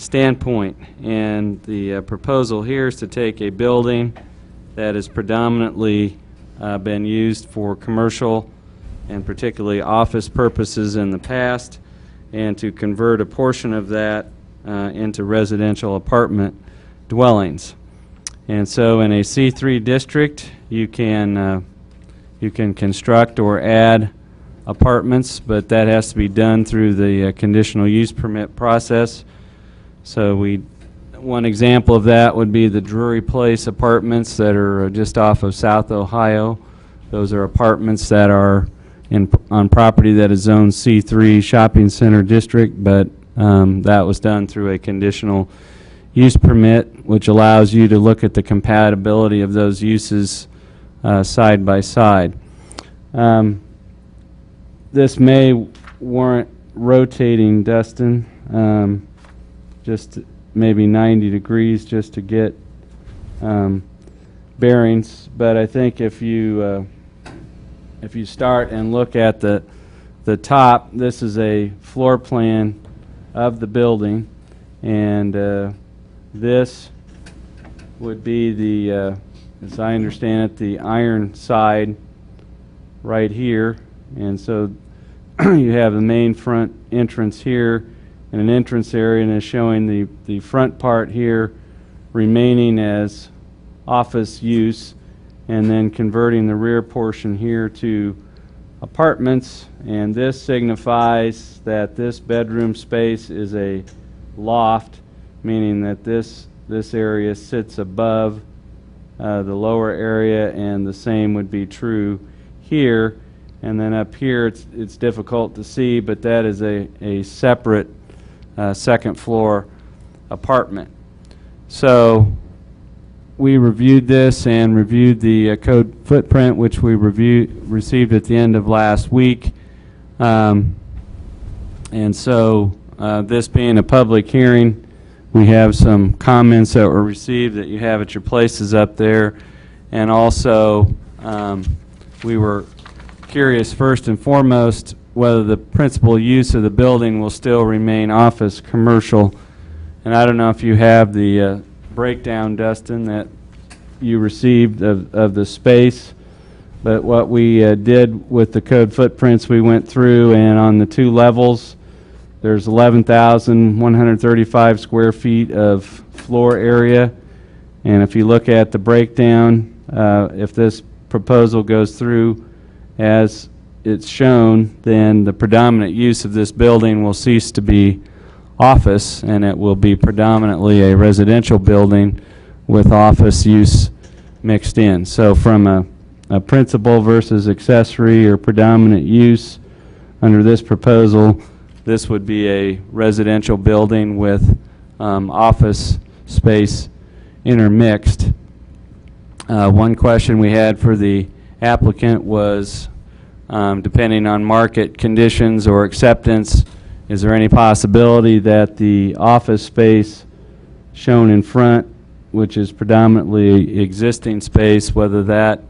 standpoint. And the proposal here is to take a building that has predominantly been used for commercial and particularly office purposes in the past, and to convert a portion of that into residential apartment dwellings. And so in a C3 district, you can construct or add apartments, but that has to be done through the conditional use permit process. So one example of that would be the Drury Place apartments that are just off of South Ohio. Those are apartments that are on property that is zoned C3 shopping center district, but that was done through a conditional use permit, which allows you to look at the compatibility of those uses side by side. This may warrant rotating, Dustin, just maybe 90 degrees just to get bearings. But I think if you start and look at the top, this is a floor plan of the building, and this would be the, as I understand it, the iron side right here. And so you have the main front entrance here and an entrance area, and it's showing the front part here remaining as office use, and then converting the rear portion here to apartments. And this signifies that this bedroom space is a loft, meaning that this area sits above the lower area, and the same would be true here. And then up here it's difficult to see, but that is a separate second floor apartment. So we reviewed this and reviewed the code footprint, which we received at the end of last week. And so this being a public hearing, we have some comments that were received that you have at your places up there. And also we were curious first and foremost whether the principal use of the building will still remain office commercial. And I don't know if you have the breakdown, Dustin, that you received of the space, but what we did with the code footprints, we went through, and on the 2 levels there's 11,135 square feet of floor area. And if you look at the breakdown, if this proposal goes through as it's shown, then the predominant use of this building will cease to be office, and it will be predominantly a residential building with office use mixed in. So from a principal versus accessory or predominant use under this proposal, this would be a residential building with office space intermixed. One question we had for the applicant was, depending on market conditions or acceptance, is there any possibility that the office space shown in front, which is predominantly existing space, whether that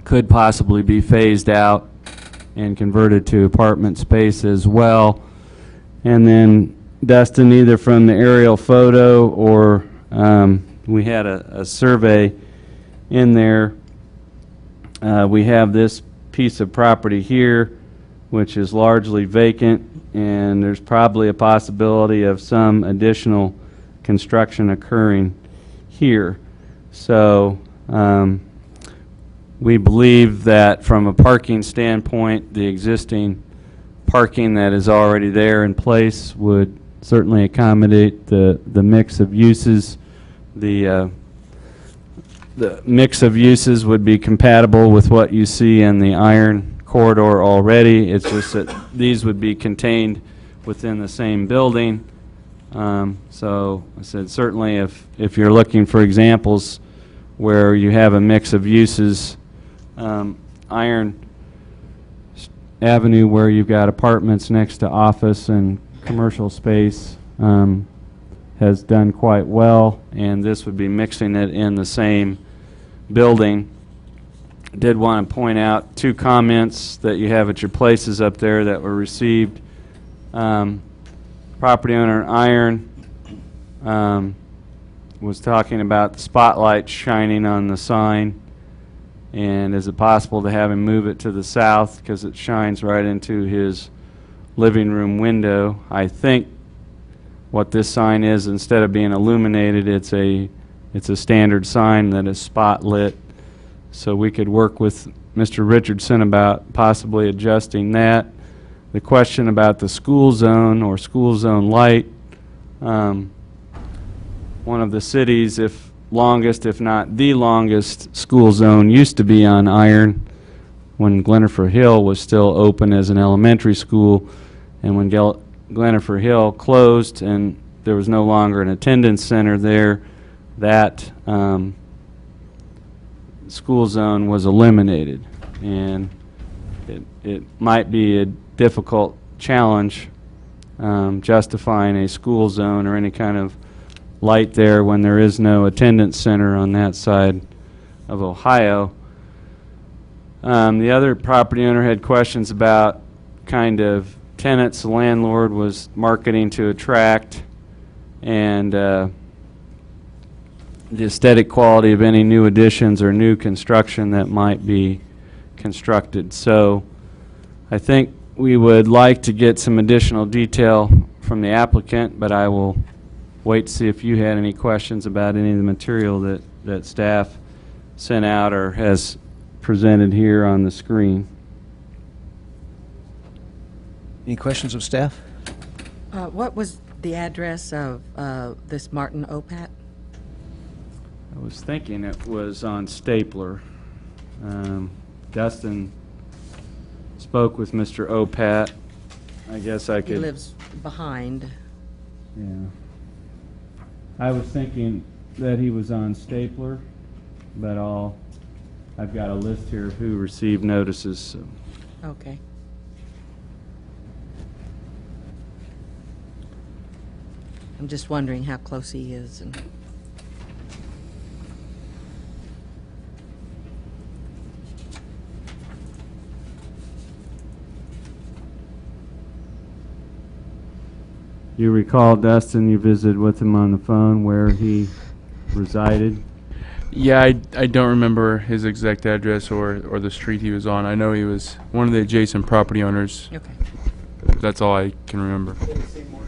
could possibly be phased out and converted to apartment space as well? And then, Dustin, either from the aerial photo or we had a survey in there, we have this piece of property here which is largely vacant, and there's probably a possibility of some additional construction occurring here. So we believe that from a parking standpoint, the existing parking that is already there in place would certainly accommodate the mix of uses. The mix of uses would be compatible with what you see in the iron corridor already. It's just that these would be contained within the same building. So I said certainly if you're looking for examples where you have a mix of uses, Iron Avenue, where you've got apartments next to office and commercial space, has done quite well, and this would be mixing it in the same building. I did want to point out 2 comments that you have at your places up there that were received. property owner Iron was talking about the spotlight shining on the sign, and is it possible to have him move it to the south because it shines right into his living room window. I think what this sign is, instead of being illuminated, it's a standard sign that is spot lit. So we could work with Mr. Richardson about possibly adjusting that. The question about the school zone or school zone light, one of the cities, if longest, if not the longest school zone used to be on Iron when Glenifer Hill was still open as an elementary school, and when Glenifer Hill closed and there was no longer an attendance center there, that school zone was eliminated. And it might be a difficult challenge justifying a school zone or any kind of light there when there is no attendance center on that side of Ohio. The other property owner had questions about kind of tenants the landlord was marketing to attract, and the aesthetic quality of any new additions or new construction that might be constructed. So I think we would like to get some additional detail from the applicant, but I will wait to see if you had any questions about any of the material that staff sent out or has presented here on the screen. Any questions of staff? What was the address of this Martin Opat? I was thinking it was on Stapler. Dustin spoke with Mr. Opat. I guess I could... He lives behind. Yeah. I was thinking that he was on Stapler, but I've got a list here of who received notices. So. Okay. I'm just wondering how close he is. And you recall, Dustin, you visited with him on the phone where he resided? Yeah, I don't remember his exact address or the street he was on. I know he was one of the adjacent property owners. okay. That's all I can remember. Did it seem more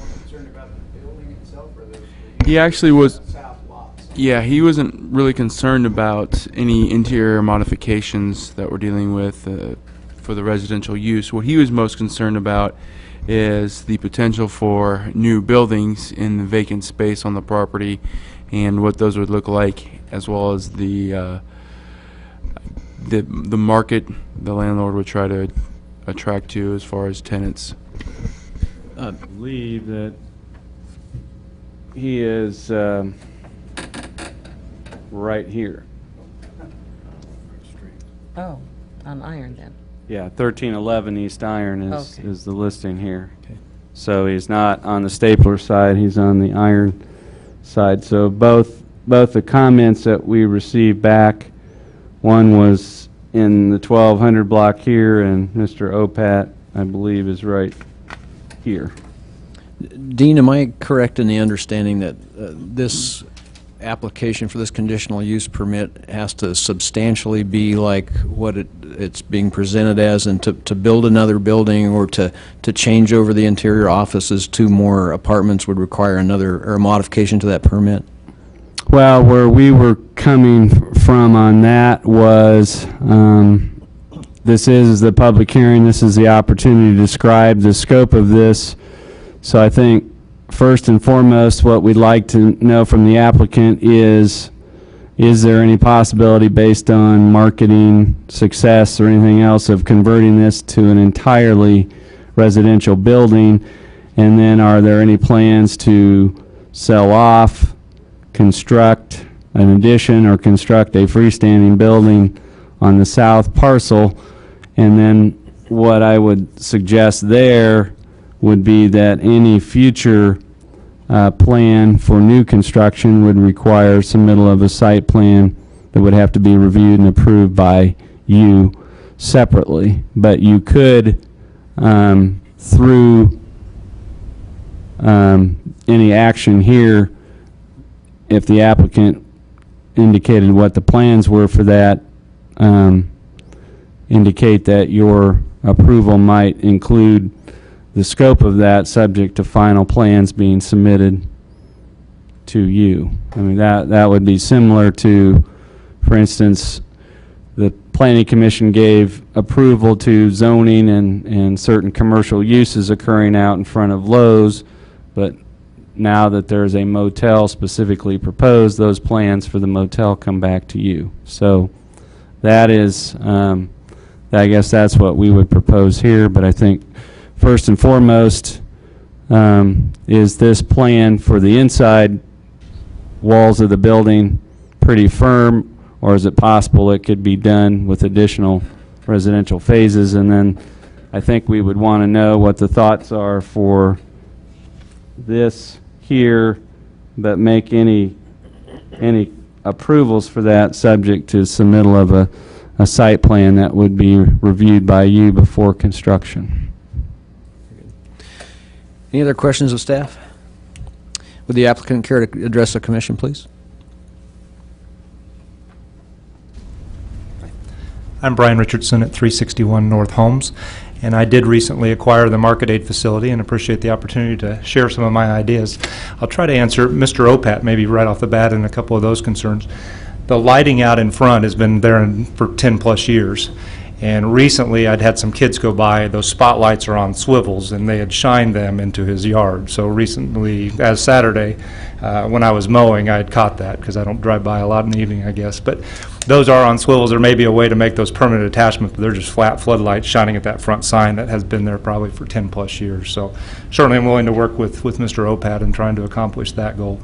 concerned about the building itself, or He actually was. south lots? Yeah, he wasn't really concerned about any interior modifications that we're dealing with for the residential use. What he was most concerned about is the potential for new buildings in the vacant space on the property and what those would look like, as well as the market the landlord would try to attract to as far as tenants. I believe that he is right here. Oh, on Iron then. Yeah, 1311 East Iron is, Okay. is the listing here. Okay. So he's not on the Stapler side, he's on the Iron side. So both the comments that we received back, one was in the 1200 block here, and Mr. Opat, I believe, is right here. Dean, am I correct in the understanding that this application for this conditional use permit has to substantially be like what it's being presented as, and to build another building or to change over the interior offices to more apartments would require another or a modification to that permit? Well, where we were coming from on that was, this is the public hearing, this is the opportunity to describe the scope of this. So I think first and foremost what we'd like to know from the applicant is there any possibility based on marketing success or anything else of converting this to an entirely residential building? And then are there any plans to sell off, construct an addition, or construct a freestanding building on the south parcel? And then what I would suggest there would be that any future plan for new construction would require submittal of a site plan that would have to be reviewed and approved by you separately. But you could, through any action here, if the applicant indicated what the plans were for that, indicate that your approval might include the scope of that, subject to final plans being submitted to you. I mean, that would be similar to, for instance, the Planning Commission gave approval to zoning and certain commercial uses occurring out in front of Lowe's, but now that there's a motel specifically proposed, those plans for the motel come back to you. So that is, I guess that's what we would propose here, but I think first and foremost, is this plan for the inside walls of the building pretty firm, or is it possible it could be done with additional residential phases? And then I think we would want to know what the thoughts are for this here, but make any approvals for that subject to submittal of a site plan that would be reviewed by you before construction. Any other questions of staff? Would the applicant care to address the commission, please? I'm Brian Richardson at 361 North Holmes, and I did recently acquire the Market Aid facility and appreciate the opportunity to share some of my ideas. I'll try to answer Mr. Opat maybe right off the bat in a couple of those concerns. The lighting out in front has been there for 10 plus years, and recently I'd had some kids go by. Those spotlights are on swivels, and they had shined them into his yard. So recently, as Saturday, when I was mowing, I had caught that because I don't drive by a lot in the evening, I guess. But those are on swivels. There may be a way to make those permanent attachments, but they're just flat floodlights shining at that front sign that has been there probably for 10 plus years. So certainly I'm willing to work with Mr. Opat in trying to accomplish that goal.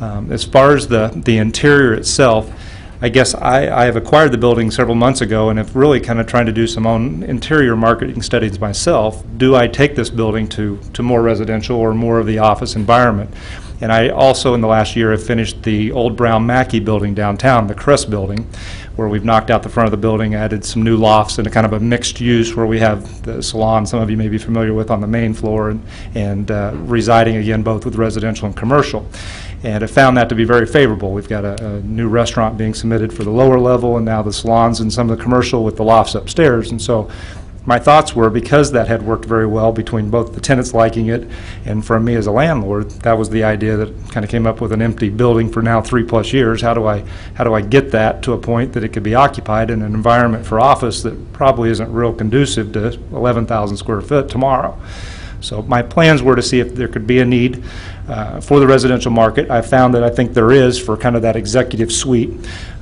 As far as the interior itself, I guess I have acquired the building several months ago and have really kind of trying to do some own interior marketing studies myself. Do I take this building to more residential or more of the office environment? And I also, in the last year, have finished the old Brown Mackey building downtown, the Crest building, where we've knocked out the front of the building, added some new lofts, and a kind of a mixed use where we have the salon, some of you may be familiar with, on the main floor, and residing again both with residential and commercial. And I found that to be very favorable. We've got a new restaurant being submitted for the lower level, and now the salons and some of the commercial with the lofts upstairs. And so my thoughts were, because that had worked very well between both the tenants liking it and from me as a landlord, that was the idea that kind of came up with an empty building for now 3+ years. How do I get that to a point that it could be occupied in an environment for office that probably isn't real conducive to 11,000 square foot tomorrow? So my plans were to see if there could be a need for the residential market. I found that I think there is for kind of that executive suite.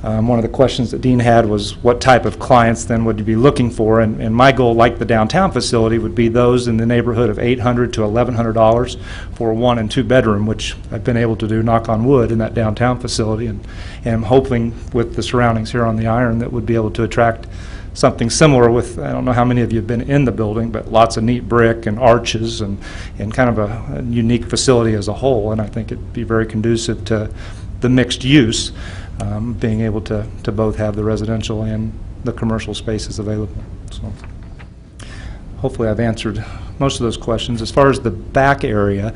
One of the questions that Dean had was what type of clients then would you be looking for, and my goal, like the downtown facility, would be those in the neighborhood of $800 to $1,100 for a 1- and 2-bedroom, which I've been able to do, knock on wood, in that downtown facility, and I'm hoping with the surroundings here on the Iron that would be able to attract something similar with, I don't know how many of you have been in the building, but lots of neat brick and arches and kind of a unique facility as a whole, and I think it'd be very conducive to the mixed use, being able to both have the residential and the commercial spaces available. So hopefully I've answered most of those questions. As far as the back area,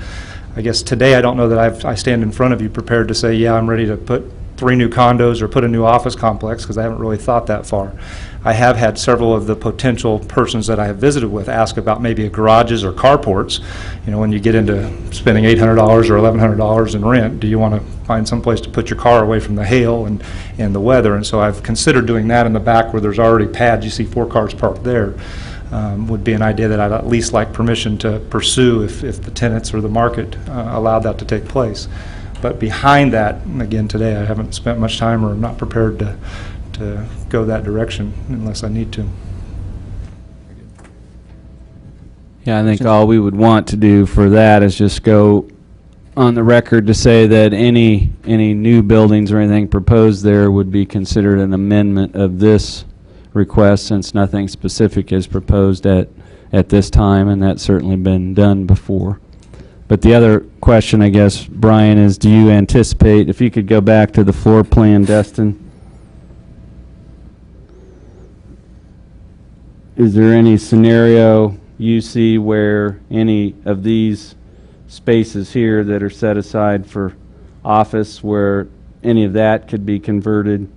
I guess today I don't know that I stand in front of you prepared to say, yeah, I'm ready to put 3 new condos or put a new office complex, because I haven't really thought that far. I have had several of the potential persons that I have visited with ask about maybe garages or carports. You know, when you get into spending $800 or $1,100 in rent, do you want to find some place to put your car away from the hail and the weather? And so I've considered doing that in the back where there's already pads. You see 4 cars parked there. Would be an idea that I'd at least like permission to pursue if the tenants or the market allowed that to take place. But behind that, again, today I haven't spent much time or I'm not prepared to go that direction unless I need to. Yeah, I think all we would want to do for that is just go on the record to say that any new buildings or anything proposed there would be considered an amendment of this request, since nothing specific is proposed at this time, and that's certainly been done before. But the other question, I guess, Brian, is do you anticipate, if you could go back to the floor plan, Destin, is there any scenario you see where any of these spaces here that are set aside for office, where any of that could be converted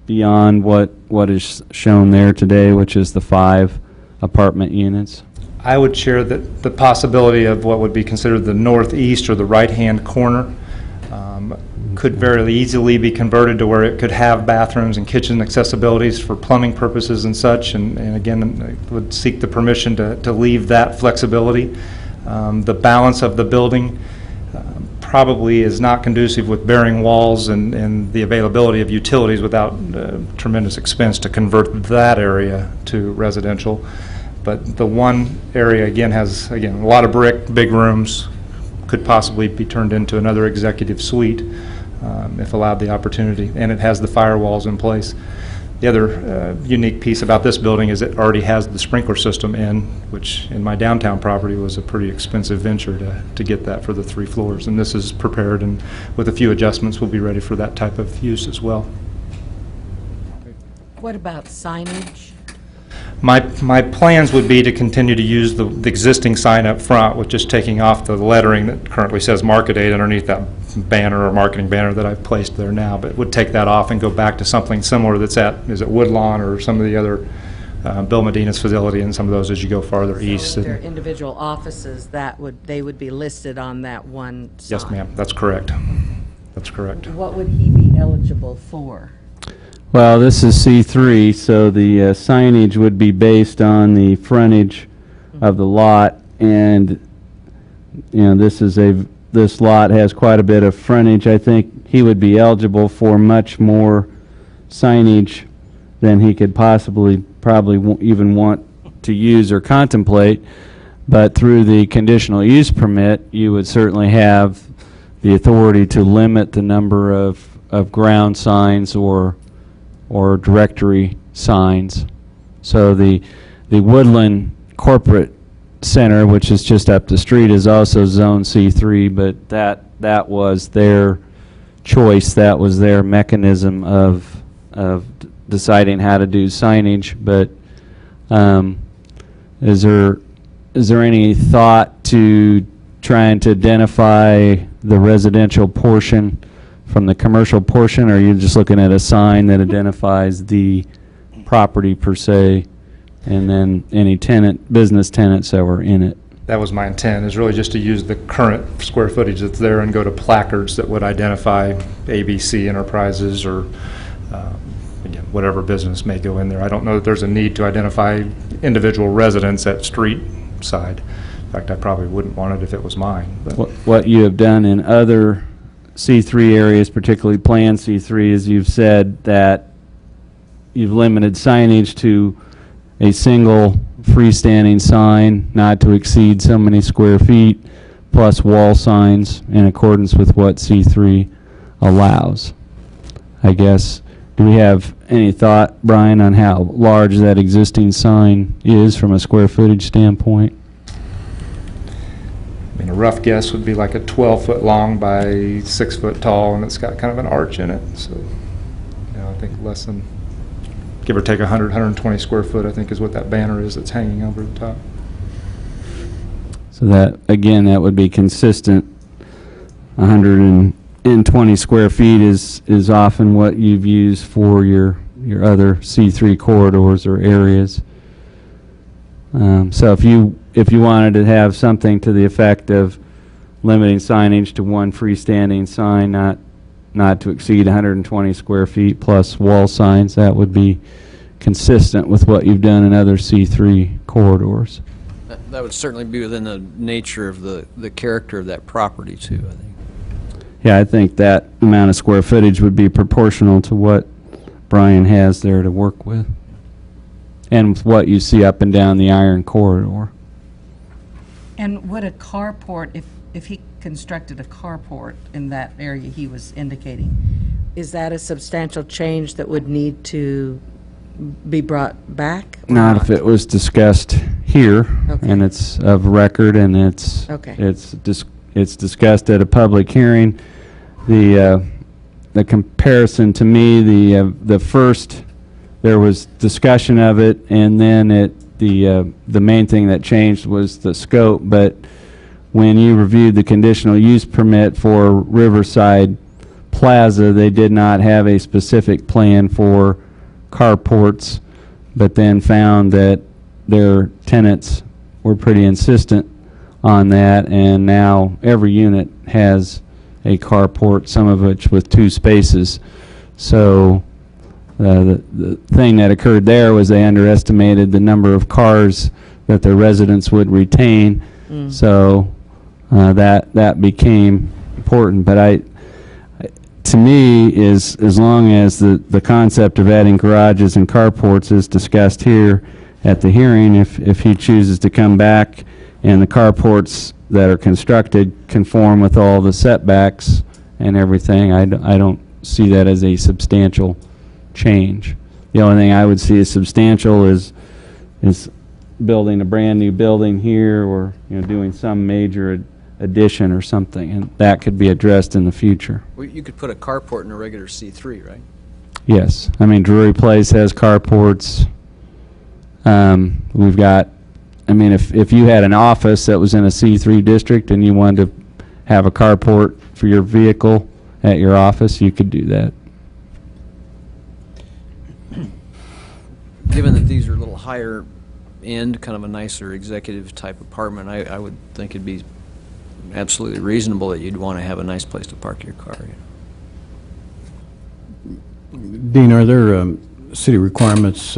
beyond what is shown there today, which is the 5 apartment units? I would share that the possibility of what would be considered the northeast or the right-hand corner could very easily be converted to where it could have bathrooms and kitchen accessibilities for plumbing purposes and such, and again, I would seek the permission to leave that flexibility. The balance of the building probably is not conducive with bearing walls and the availability of utilities without tremendous expense to convert that area to residential. But the one area, again, has, again, a lot of brick, big rooms, could possibly be turned into another executive suite if allowed the opportunity, and it has the firewalls in place. The other unique piece about this building is it already has the sprinkler system in, which in my downtown property was a pretty expensive venture to get that for the 3 floors. And this is prepared, and with a few adjustments, we'll be ready for that type of use as well. What about signage? My plans would be to continue to use the existing sign up front with just taking off the lettering that currently says Market 8 underneath that banner or marketing banner that I've placed there now, but would take that off and go back to something similar that's is it Woodlawn or some of the other Bill Medina's facility and some of those as you go farther east. So if they're individual offices, they would be listed on that one sign? Yes, ma'am, that's correct. That's correct. What would he be eligible for? Well, this is C3, so the signage would be based on the frontage of the lot, and this lot has quite a bit of frontage. I think he would be eligible for much more signage than he could probably even want to use or contemplate. But through the conditional use permit, you would certainly have the authority to limit the number of ground signs or directory signs. So the Woodland Corporate Center, which is just up the street, is also Zone C3, but that was their choice. That was their mechanism of deciding how to do signage. But is there any thought to trying to identify the residential portion from the commercial portion, or are you just looking at a sign that identifies the property per se, and then any business tenants that were in it? That was my intent, is really just to use the current square footage that's there and go to placards that would identify ABC Enterprises or again, whatever business may go in there. I don't know that there's a need to identify individual residents at street side. In fact, I probably wouldn't want it if it was mine. But What you have done in other C3 areas, particularly Plan C3, is you've said that you've limited signage to a single freestanding sign, not to exceed so many square feet, plus wall signs in accordance with what C3 allows. I guess, do we have any thought, Brian, on how large that existing sign is from a square footage standpoint? I mean, a rough guess would be like a 12-foot long by 6 foot tall, and it's got kind of an arch in it. So, I think less than, give or take 100, 120 square foot, I think is what that banner is that's hanging over the top. So that, again, that would be consistent. 120 square feet is often what you've used for your other C3 corridors or areas. So if you wanted to have something to the effect of limiting signage to one freestanding sign, not to exceed 120 square feet plus wall signs, that would be consistent with what you've done in other C3 corridors. That would certainly be within the nature of the character of that property too, I think. Yeah, I think that amount of square footage would be proportional to what Brian has there to work with, and with what you see up and down the Iron Corridor. And would a carport, if he constructed a carport in that area he was indicating, is that a substantial change that would need to be brought back? Or Not if it was discussed here, Okay. and it's of record, and Okay. it's discussed at a public hearing. The comparison to me, the first, there was discussion of it, and then the main thing that changed was the scope. But when you reviewed the conditional use permit for Riverside Plaza, they did not have a specific plan for carports, but then found that their tenants were pretty insistent on that, and now every unit has a carport, some of which with 2 spaces. So the thing that occurred there was they underestimated the number of cars that the residents would retain. So that became important. But to me, is as long as the concept of adding garages and carports is discussed here at the hearing, if he chooses to come back and the carports that are constructed conform with all the setbacks and everything, I don't see that as a substantial change. The only thing I would see as substantial is building a brand new building here, or doing some major addition or something, and that could be addressed in the future. Well, you could put a carport in a regular C3, right? Yes, I mean Drury Place has carports. We've got, I mean, if you had an office that was in a C3 district and you wanted to have a carport for your vehicle at your office, you could do that. Given that these are a little higher end, kind of a nicer executive type apartment, I would think it'd be absolutely reasonable that you'd want to have a nice place to park your car. Dean, are there city requirements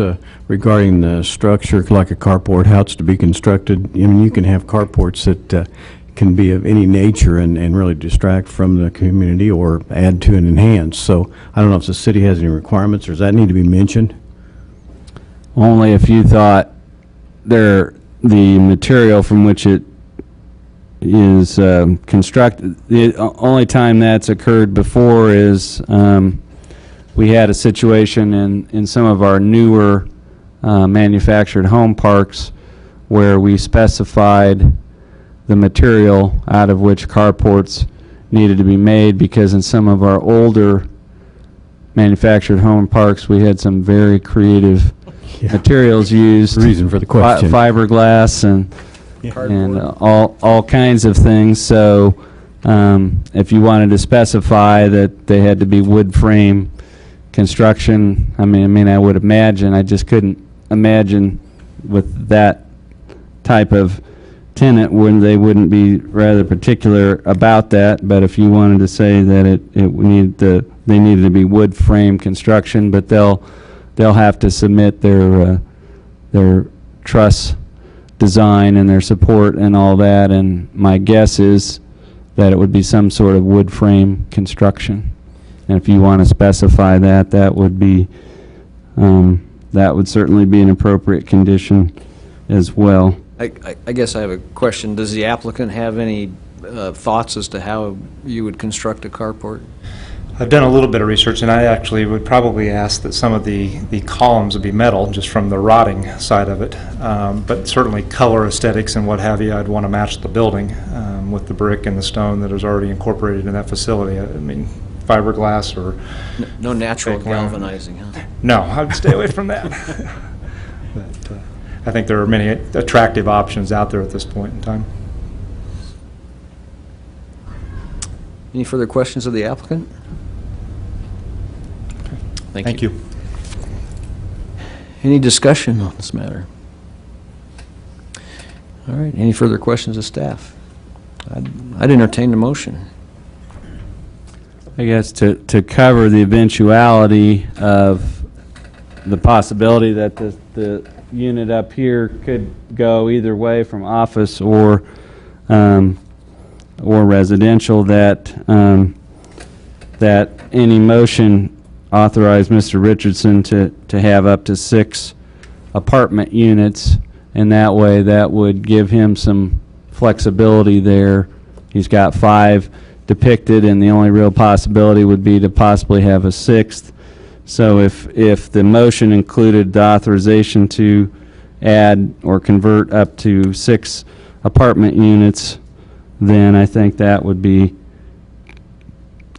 regarding the structure, like a carport, how it's to be constructed? I mean, you can have carports that can be of any nature and really distract from the community or add to and enhance. So I don't know if the city has any requirements, or does that need to be mentioned? Only if you thought the material from which it is constructed. The only time that's occurred before is we had a situation in some of our newer manufactured home parks where we specified the material out of which carports needed to be made, because in some of our older manufactured home parks we had some very creative materials used. Reason for the question. Fiberglass and all kinds of things. So if you wanted to specify that they had to be wood frame construction, I mean, I would imagine, I just couldn't imagine with that type of tenant when they wouldn't be rather particular about that. But if you wanted to say that they needed to be wood frame construction, but they'll have to submit their truss design and their support and all that, and my guess is that it would be some sort of wood frame construction. And if you want to specify that, that would certainly be an appropriate condition as well. I guess I have a question. Does the applicant have any thoughts as to how you would construct a carport? I've done a little bit of research, and I actually would probably ask that some of the columns would be metal, just from the rotting side of it. But certainly color aesthetics and what have you, I'd want to match the building with the brick and the stone that is already incorporated in that facility. I mean, fiberglass or... No natural fake laminate. galvanizing, huh? No, I would stay away from that. But I think there are many attractive options out there at this point in time. Any further questions of the applicant? Thank you. Any discussion on this matter? All right, any further questions of staff? I'd entertain the motion. I guess to cover the eventuality of the possibility that the unit up here could go either way, from office or residential, that any motion authorize Mr. Richardson to have up to 6 apartment units, and that way that would give him some flexibility there. He's got 5 depicted, and the only real possibility would be to possibly have a 6th. So if the motion included the authorization to add or convert up to 6 apartment units, then I think that would be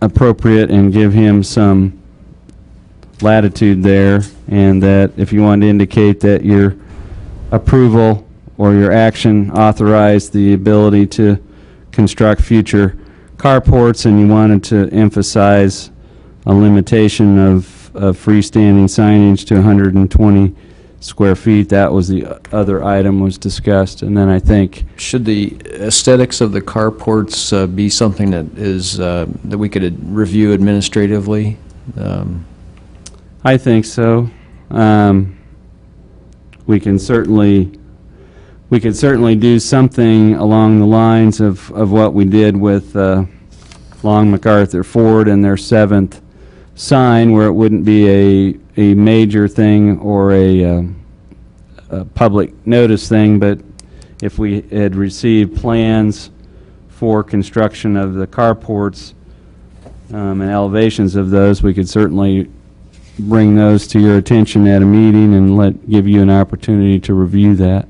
appropriate and give him some latitude there, and that if you want to indicate that your approval or your action authorized the ability to construct future carports, and you wanted to emphasize a limitation of freestanding signage to 120 square feet. That was the other item was discussed. And then I think, Should the aesthetics of the carports be something that is, that we could review administratively? I think so. We can certainly do something along the lines of what we did with Long MacArthur Ford and their 7th sign, where it wouldn't be a major thing or a public notice thing, but if we had received plans for construction of the carports and elevations of those, we could certainly bring those to your attention at a meeting and give you an opportunity to review that.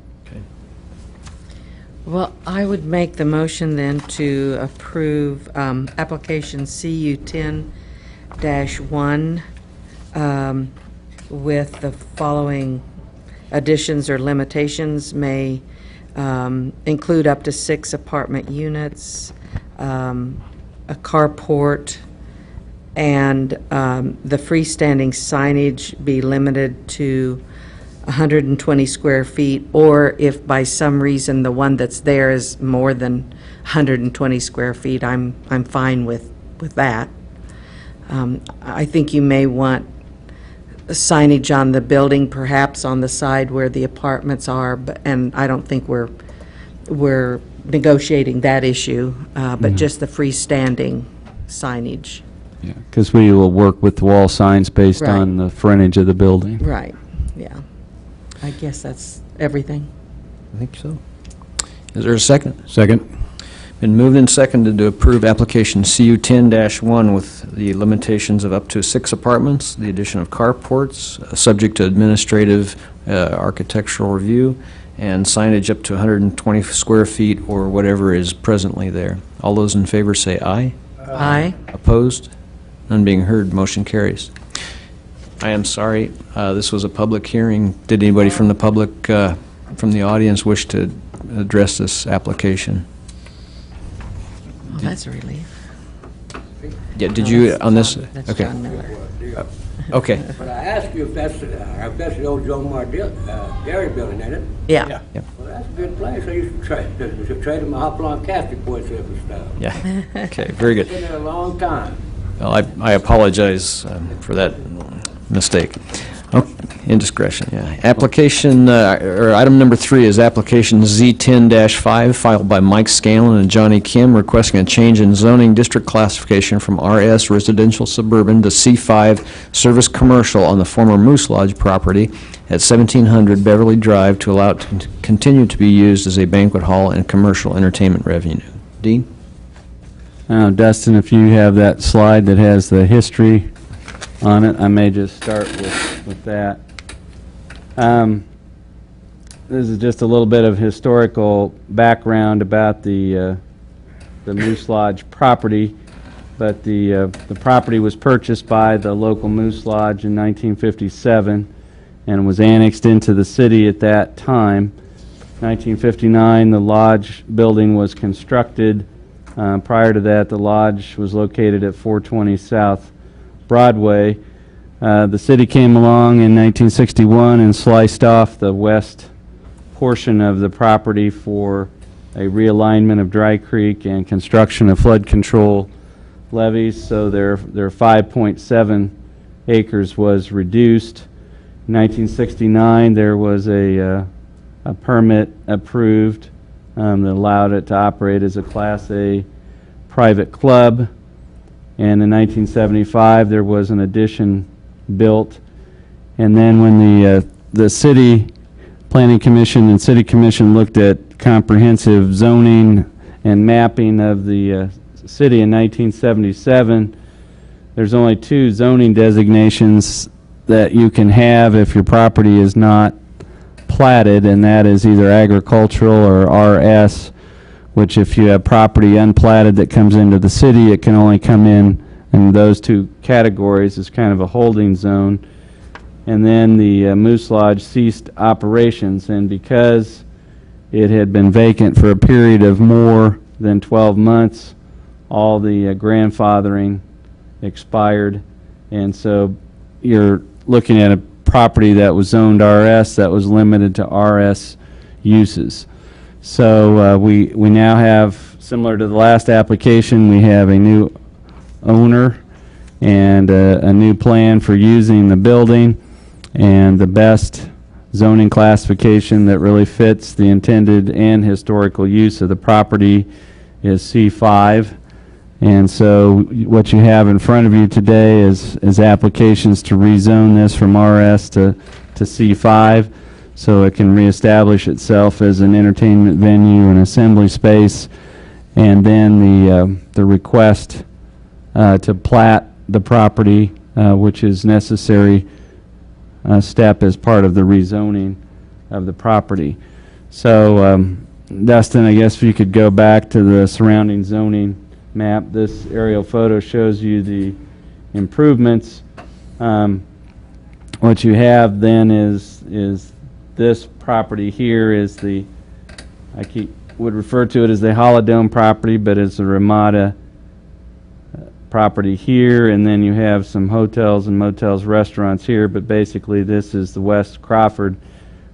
Well, I would make the motion then to approve application CU 10-1 with the following additions or limitations: may include up to 6 apartment units, a carport, and the freestanding signage be limited to 120 square feet, or if by some reason the one that's there is more than 120 square feet, I'm fine with that. I think you may want signage on the building, perhaps on the side where the apartments are, and I don't think we're negotiating that issue, but just the freestanding signage. Yeah, because we will work with wall signs based Right. on the frontage of the building. Right, yeah. I guess that's everything. I think so. Is there a second? Second. Been moved and seconded to approve application CU 10-1 with the limitations of up to 6 apartments, the addition of carports, subject to administrative architectural review, and signage up to 120 square feet or whatever is presently there. All those in favor say aye. Aye. Opposed? None being heard, motion carries. I am sorry, this was a public hearing. Did anybody from the public, from the audience wish to address this application? Oh, that's a relief. Yeah, did No, you, that's on this? John- That's Okay, John Miller. okay. But I asked you if that's the old Joe Mar dairy building, ain't it? Yeah. Well, that's a good place. I used to trade my Hopalong Catholic boys there for stuff. Yeah, okay, very good. Been there a long time. Well, I apologize for that mistake. Oh, indiscretion, yeah. Application, or item number 3 is application Z10-5, filed by Mike Scanlon and Johnny Kim, requesting a change in zoning district classification from RS Residential Suburban to C5 Service Commercial on the former Moose Lodge property at 1700 Beverly Drive to allow it to continue to be used as a banquet hall and commercial entertainment revenue. Dean? Dustin, if you have that slide that has the history on it, I may just start with that. This is just a little bit of historical background about the Moose Lodge property, but the property was purchased by the local Moose Lodge in 1957 and was annexed into the city at that time. 1959, the lodge building was constructed. Prior to that, the lodge was located at 420 South Broadway. The city came along in 1961 and sliced off the west portion of the property for a realignment of Dry Creek and construction of flood control levees, so their 5.7 acres was reduced. In 1969, there was a permit approved that allowed it to operate as a Class A private club. And in 1975, there was an addition built. And then when the City Planning Commission and City Commission looked at comprehensive zoning and mapping of the city in 1977, there's only 2 zoning designations that you can have if your property is not platted, and that is either agricultural or RS, which if you have property unplatted that comes into the city, it can only come in those 2 categories as kind of a holding zone. And then the Moose Lodge ceased operations, and because it had been vacant for a period of more than 12 months, all the grandfathering expired, and so you're looking at a property that was zoned RS that was limited to RS uses. So we now have, similar to the last application, we have a new owner and a new plan for using the building, and the best zoning classification that really fits the intended and historical use of the property is C5. And so what you have in front of you today is applications to rezone this from RS to C5, so it can reestablish itself as an entertainment venue and assembly space, and then the request to plat the property, which is necessary step as part of the rezoning of the property. So Dustin, I guess if you could go back to the surrounding zoning map. This aerial photo shows you the improvements. What you have then is this property here is the, would refer to it as the Holodome property, but it's a Ramada property here, and then you have some hotels and motels, restaurants here, but basically this is the West Crawford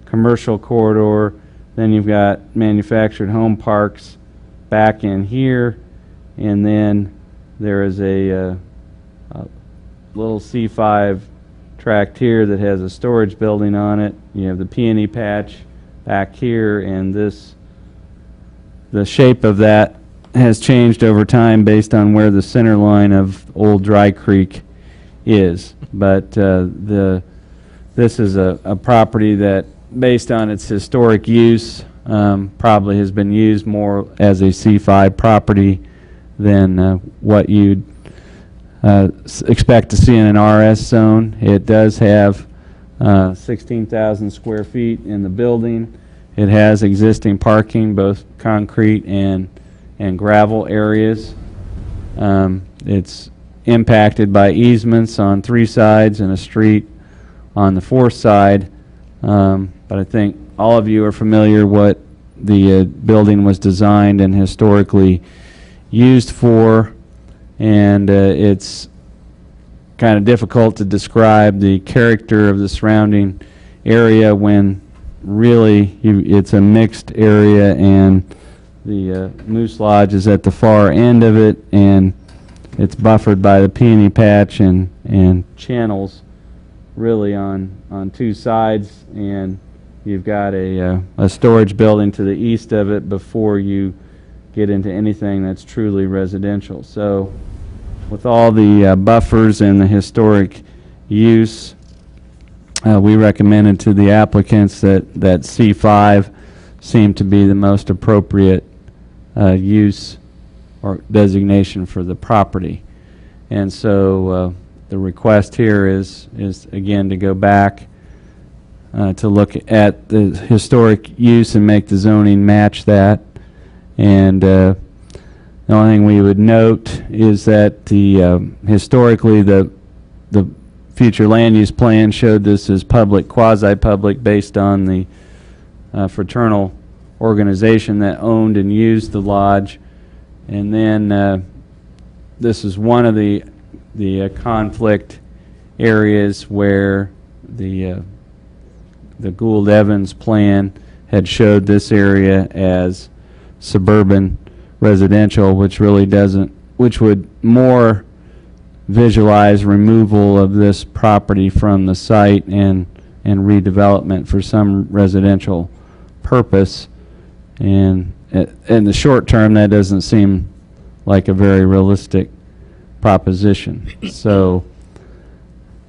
commercial corridor. Then you've got manufactured home parks back in here, and then there is a little C5 tract here that has a storage building on it. You have the peony patch back here, and the shape of that has changed over time based on where the center line of Old Dry Creek is. But this is a property that, based on its historic use, probably has been used more as a C5 property than what you'd expect to see in an RS zone. It does have 16,000 square feet in the building. It has existing parking, both concrete and gravel areas. It's impacted by easements on 3 sides and a street on the 4th side. But I think all of you are familiar what the building was designed and historically used for, and it's kind of difficult to describe the character of the surrounding area when really it's a mixed area, and the Moose Lodge is at the far end of it, and it's buffered by the peony patch and channels really on 2 sides, and you've got a storage building to the east of it before you get into anything that's truly residential. So with all the buffers and the historic use, we recommended to the applicants that C5 seemed to be the most appropriate use or designation for the property. And so the request here is again to go back to look at the historic use and make the zoning match that. And the only thing we would note is that the historically the future land use plan showed this as public, quasi-public, based on the fraternal organization that owned and used the lodge. And then this is one of the conflict areas where the Gould Evans plan had showed this area as suburban residential, which really doesn't, which would more visualize removal of this property from the site and redevelopment for some residential purpose. And in the short term, that doesn't seem like a very realistic proposition. So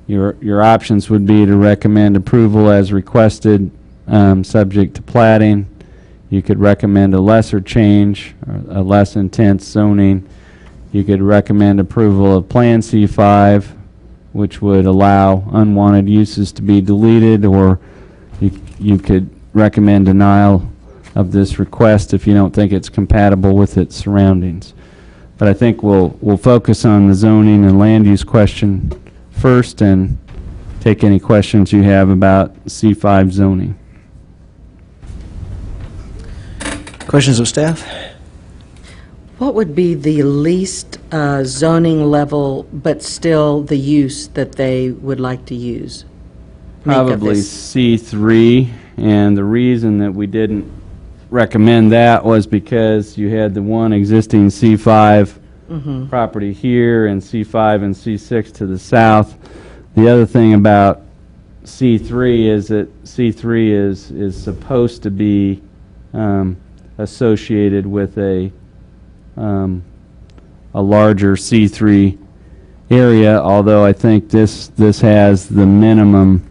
your options would be to recommend approval as requested, subject to platting. You could recommend a lesser change, or a less intense zoning. You could recommend approval of Plan C5, which would allow unwanted uses to be deleted, or you could recommend denial of this request if you don't think it's compatible with its surroundings. But I think we'll focus on the zoning and land use question first and take any questions you have about C5 zoning. Questions of staff? What would be the least zoning level, but still the use that they would like to use? Make of Probably this? C3, and the reason that we didn't recommend that was because you had the one existing C5 property here and C5 and C6 to the south. The other thing about C3 is that C3 is supposed to be associated with a larger C3 area, although I think this has the minimum.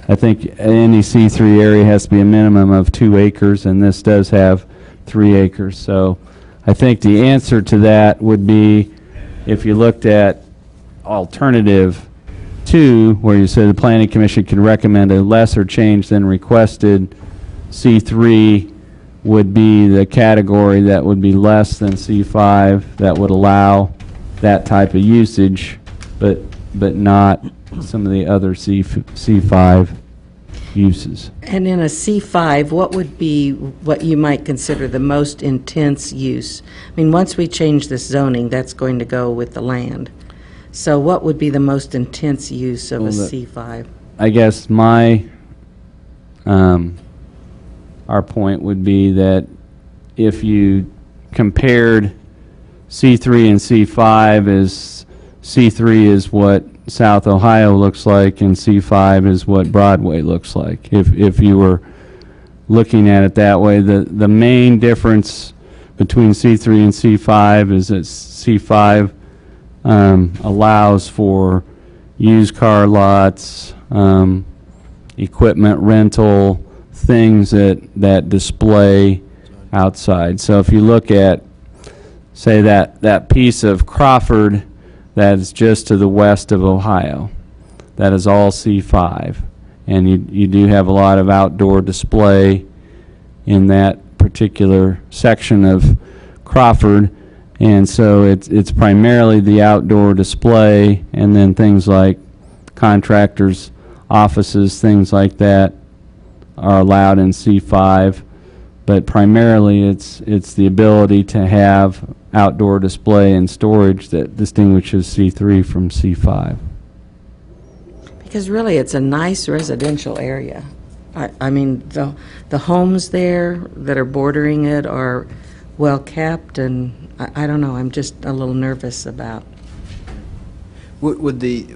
I think any C3 area has to be a minimum of 2 acres, and this does have 3 acres. So I think the answer to that would be if you looked at alternative 2, where you said the Planning Commission can recommend a lesser change than requested, C3 would be the category that would be less than C5 that would allow that type of usage, but not some of the other C5 uses. And in a C5, what would be what you might consider the most intense use? I mean, once we change this zoning, that's going to go with the land. So what would be the most intense use of a C5? I guess our point would be that if you compared C3 and C5, as C3 is what South Ohio looks like and C5 is what Broadway looks like. If you were looking at it that way, the main difference between C3 and C5 is that C5 allows for used car lots, equipment rental, things that display outside. So if you look at, say, that piece of Crawford that is just to the west of Ohio, that is all C5. And you do have a lot of outdoor display in that particular section of Crawford. And so it's primarily the outdoor display, and then things like contractors' offices, things like that are allowed in C5. But primarily it's the ability to have outdoor display and storage that distinguishes C3 from C5. Because really, it's a nice residential area. I mean, the homes there that are bordering it are well-kept, and I don't know, I'm just a little nervous about. Would the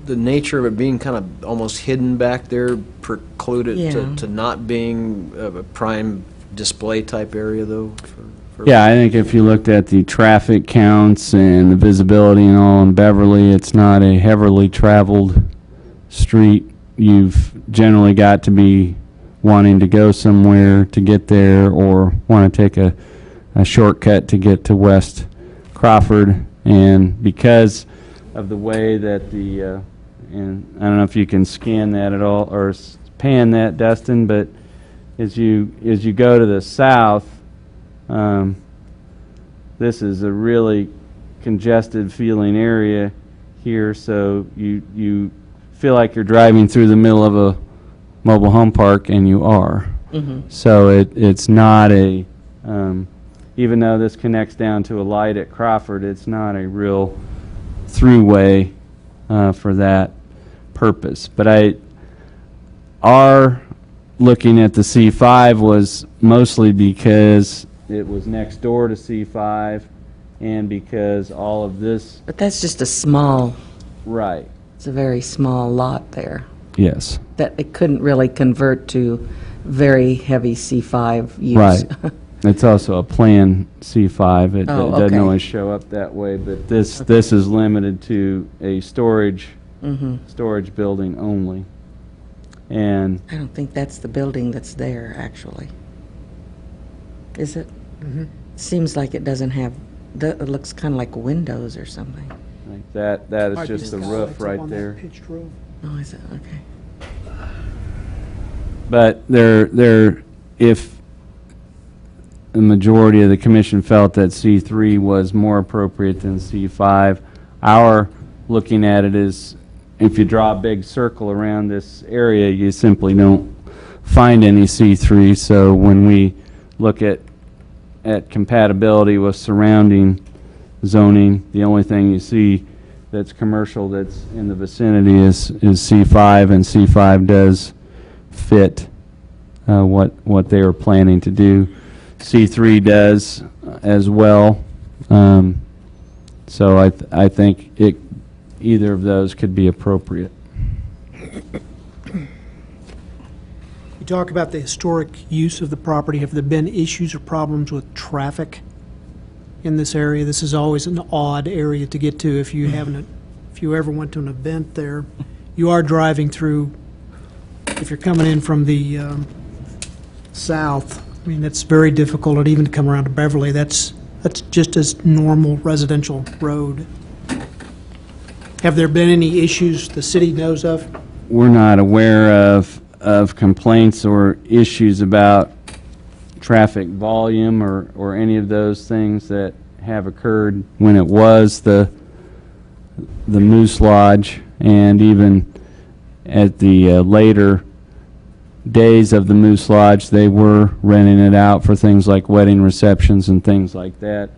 nature of it being kind of almost hidden back there preclude it Yeah. to not being a prime display type area, though? Yeah, I think if you looked at the traffic counts and the visibility and all in Beverly, it's not a heavily traveled street. You've generally got to be wanting to go somewhere to get there, or want to take a shortcut to get to West Crawford. And because of the way that and I don't know if you can scan that at all or pan that, Dustin, but as you go to the south, this is a really congested feeling area here, so you feel like you're driving through the middle of a mobile home park, and you are. So it's not a, even though this connects down to a light at Crawford, it's not a real throughway for that purpose. But our looking at the C5 was mostly because it was next door to C5, and because all of this. But that's just a small, Right. it's a very small lot there, Yes. that it couldn't really convert to very heavy C5 use. Right. It's also a planned C5. It Oh, doesn't okay. always show up that way, but this is limited to a storage building only. And I don't think that's the building that's there, actually. Is it? Seems like it doesn't have, it looks kind of like windows or something. like that is just the roof right there. Oh, is it? Okay. But if the majority of the commission felt that C3 was more appropriate than C5, our looking at it is, if you draw a big circle around this area, you simply don't find any C3. So when we look at at compatibility with surrounding zoning. The only thing you see that's commercial that's in the vicinity is C5, and C5 does fit what they were planning to do. C3 does as well. So I think either of those could be appropriate. You talk about the historic use of the property. Have there been issues or problems with traffic in this area? This is always an odd area to get to if you ever went to an event there. You are driving through, if you're coming in from the south, I mean, it's very difficult, and even to come around to Beverly, that's just as normal residential road. Have there been any issues the city knows of? We're not aware of complaints or issues about traffic volume or any of those things that have occurred when it was the Moose Lodge, and even at the later days of the Moose Lodge, they were renting it out for things like wedding receptions and things like that.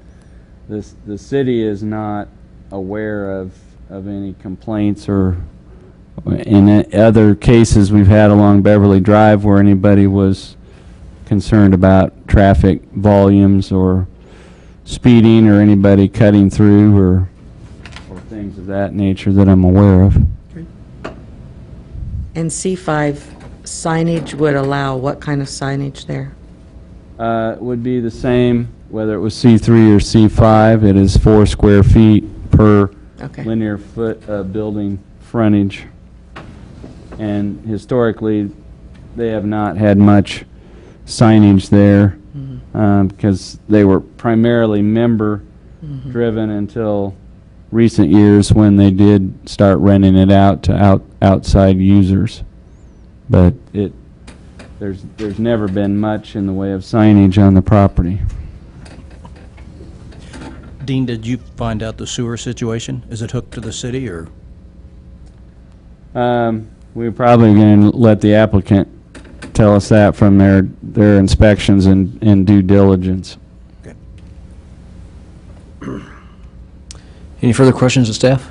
The city is not aware of any complaints, or in other cases we've had along Beverly Drive where anybody was concerned about traffic volumes or speeding or anybody cutting through or things of that nature that I'm aware of. And C5 signage would allow what kind of signage there? It would be the same whether it was C3 or C5. It is 4 square feet per linear foot of building frontage. And historically, they have not had much signage there because they were primarily member-driven until recent years when they did start renting it out to outside users. But there's never been much in the way of signage on the property. Dean, did you find out the sewer situation? Is it hooked to the city, or? We're probably going to let the applicant tell us that from their inspections and due diligence. Okay. Any further questions of staff?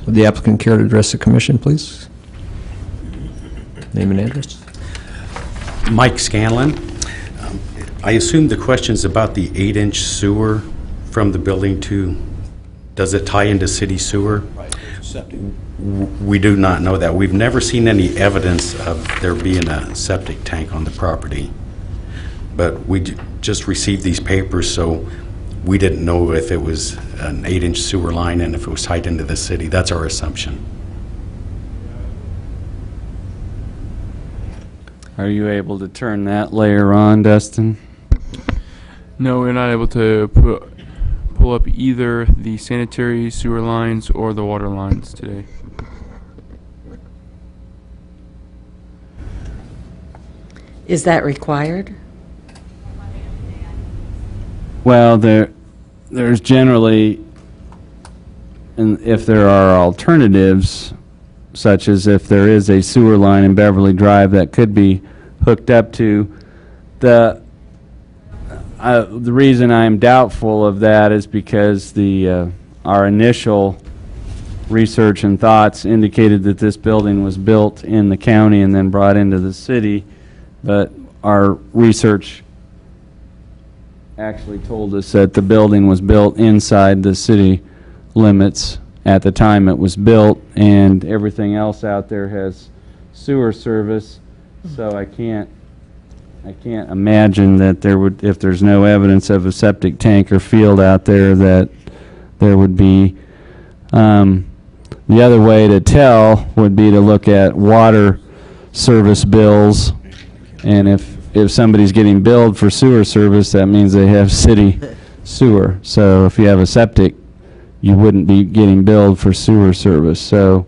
Would the applicant care to address the commission, please? Name and address. Mike Scanlon. I assume the question's about the 8-inch sewer from the building to, does it tie into city sewer? Right, septic. We do not know that. We've never seen any evidence of there being a septic tank on the property. But we just received these papers, so we didn't know if it was an 8-inch sewer line and if it was tied into the city. That's our assumption. Are you able to turn that layer on, Dustin? No, we're not able to pull up either the sanitary sewer lines or the water lines today. Is that required? Well, there's generally, and if there are alternatives, such as if there is a sewer line in Beverly Drive that could be hooked up to, the reason I'm doubtful of that is because our initial research and thoughts indicated that this building was built in the county and then brought into the city, but our research actually told us that the building was built inside the city limits at the time it was built, and everything else out there has sewer service, so I can't imagine that there would, if there's no evidence of a septic tank or field out there, that there would be. The other way to tell would be to look at water service bills, and if somebody's getting billed for sewer service, that means they have city sewer. So if you have a septic, you wouldn't be getting billed for sewer service. So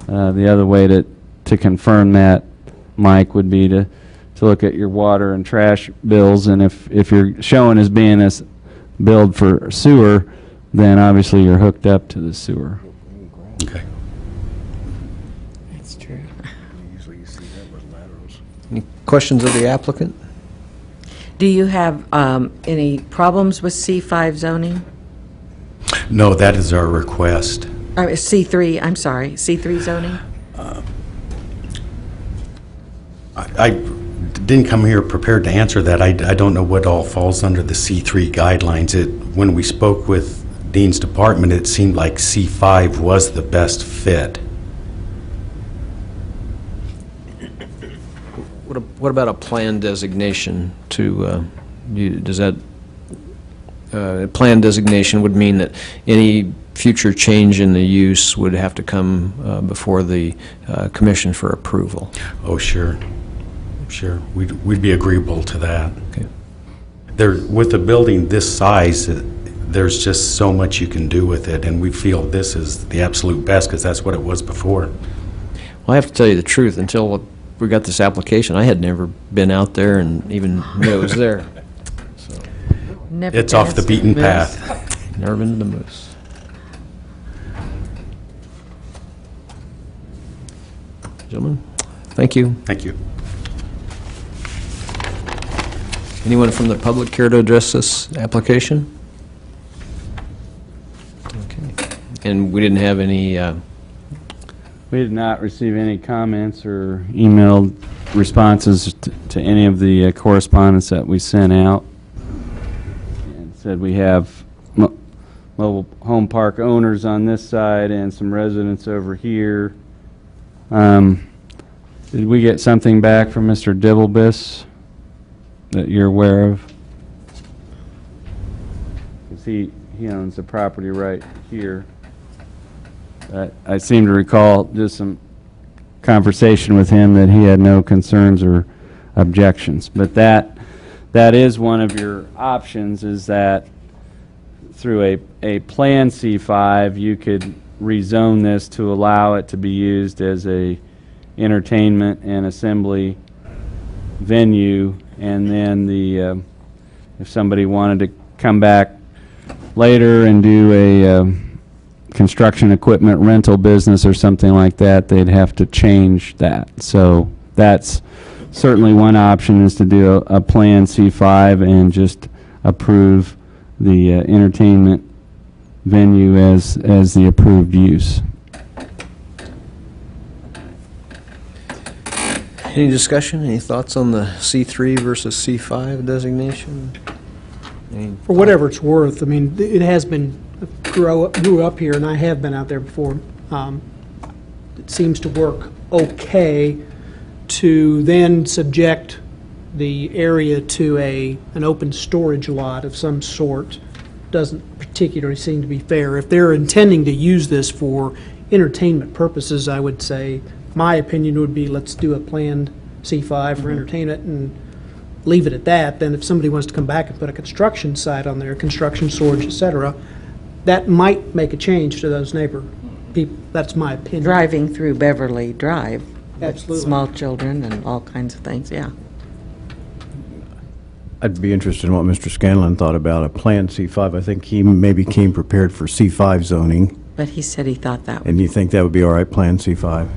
the other way to confirm that, Mike, would be to look at your water and trash bills, and if you're showing as being billed for sewer, then obviously you're hooked up to the sewer. Okay. That's true. Any questions of the applicant? Do you have any problems with C5 zoning? No, that is our request. C3, I'm sorry, C3 zoning? I didn't come here prepared to answer that. I don't know what all falls under the C3 guidelines. When we spoke with Dean's department, it seemed like C5 was the best fit. What about a plan designation to, does that, plan designation would mean that any future change in the use would have to come before the commission for approval? Oh, sure. Sure. We'd be agreeable to that. Okay. With a building this size, there's just so much you can do with it, and we feel this is the absolute best because that's what it was before. Well, I have to tell you the truth, until we got this application, I had never been out there and even knew it was there. So, Never It's been off the to beaten Moose. path. never been to the Moose. Gentlemen, thank you. Thank you. Anyone from the public care to address this application? Okay. And we didn't have any, We did not receive any comments or emailed responses to any of the correspondence that we sent out. And said we have mobile home park owners on this side and some residents over here. Did we get something back from Mr. Dibblebis that you're aware of? 'Cause he owns the property right here. I seem to recall just some conversation with him that he had no concerns or objections. But that is one of your options, is that through a Plan C5, you could rezone this to allow it to be used as a entertainment and assembly venue, and then if somebody wanted to come back later and do a construction equipment rental business or something like that, they'd have to change that. So that's certainly one option, is to do a Plan C5 and just approve the entertainment venue as the approved use. any discussion, any thoughts on the C3 versus C5 designation? For whatever it's worth, I mean, it has been, grew up here, and I have been out there before. It seems to work okay to then subject the area to an open storage lot of some sort. Doesn't particularly seem to be fair. If they're intending to use this for entertainment purposes, I would say, my opinion would be, let's do a planned C5 for entertainment and leave it at that. Then if somebody wants to come back and put a construction site on there, construction, storage, et cetera, that might make a change to those neighbor people. That's my opinion. Driving through Beverly Drive. with Absolutely. Small children and all kinds of things, yeah. I'd be interested in what Mr. Scanlon thought about a planned C5. I think he maybe came prepared for C5 zoning, But he said he thought that and you think that would be all right, planned C5?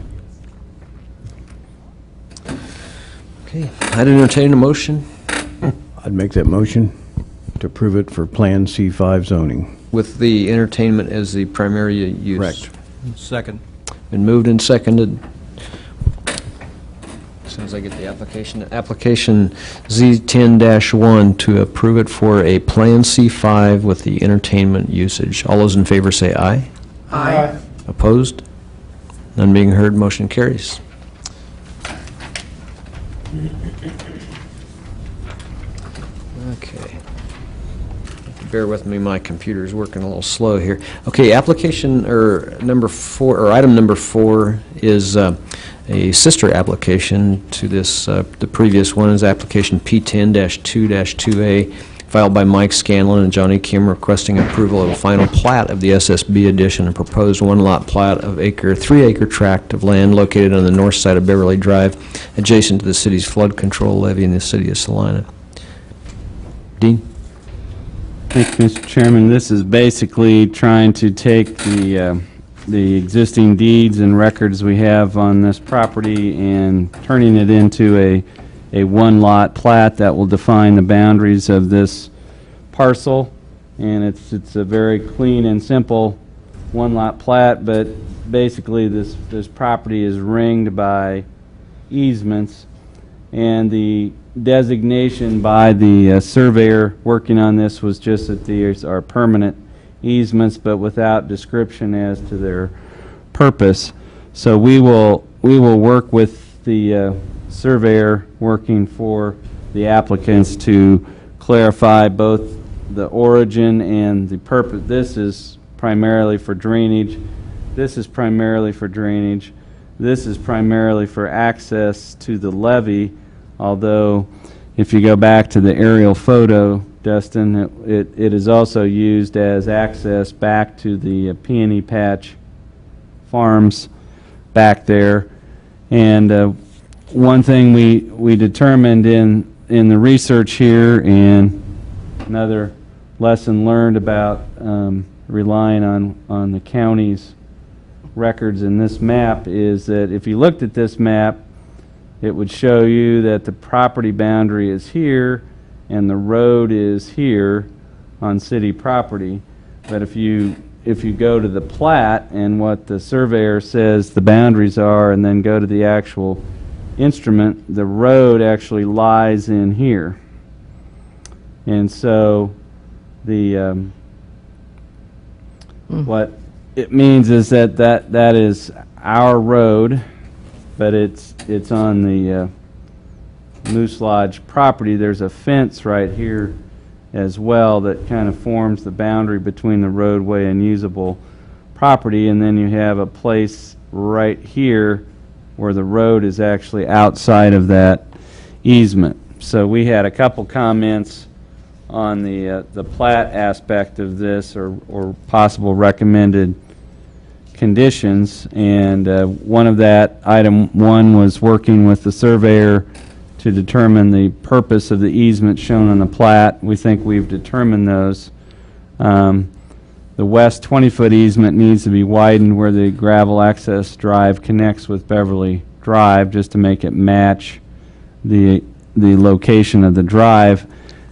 Okay, I'd entertain a motion I'd make that motion to approve it for planned C5 zoning. with the entertainment as the primary use. Correct. Second. Been moved and seconded. As soon as I get the application, application Z10-1 to approve it for a Plan C5 with the entertainment usage. All those in favor say aye. Aye. Opposed? None being heard, motion carries. Okay. Bear with me, my computer's working a little slow here. Okay, application, or number 4, or item number 4 is a sister application to this. The previous one is application P10-2-2A, filed by Mike Scanlon and Johnny Kim, requesting approval of a final plat of the SSB addition and proposed one-lot plat of 3-acre tract of land located on the north side of Beverly Drive, adjacent to the city's flood control levee in the city of Salina. Dean? Thank you, Mr. Chairman. This is basically trying to take the existing deeds and records we have on this property and turning it into a one-lot plat that will define the boundaries of this parcel. And it's a very clean and simple one-lot plat, but basically this property is ringed by easements, and the designation by the surveyor working on this was just that these are permanent easements, but without description as to their purpose. So we will work with the surveyor working for the applicants to clarify both the origin and the purpose. This is primarily for drainage. This is primarily for drainage. This is primarily for access to the levee, although if you go back to the aerial photo, Dustin, it is also used as access back to the peony patch farms back there. And one thing we determined in the research here, and another lesson learned about relying on the county's records in this map, is that if you looked at this map, it would show you that the property boundary is here and the road is here on city property. But if you go to the plat and what the surveyor says the boundaries are, and then go to the actual instrument, the road actually lies in here. And so the what it means is that is our road, but it's on the Moose Lodge property. There's a fence right here as well that kind of forms the boundary between the roadway and usable property, and then you have a place right here where the road is actually outside of that easement. So we had a couple comments on the plat aspect of this, or possible recommended conditions, and one of that, item 1, was working with the surveyor to determine the purpose of the easement shown on the plat. We think we've determined those. The west 20-foot easement needs to be widened where the gravel access drive connects with Beverly Drive, just to make it match the location of the drive.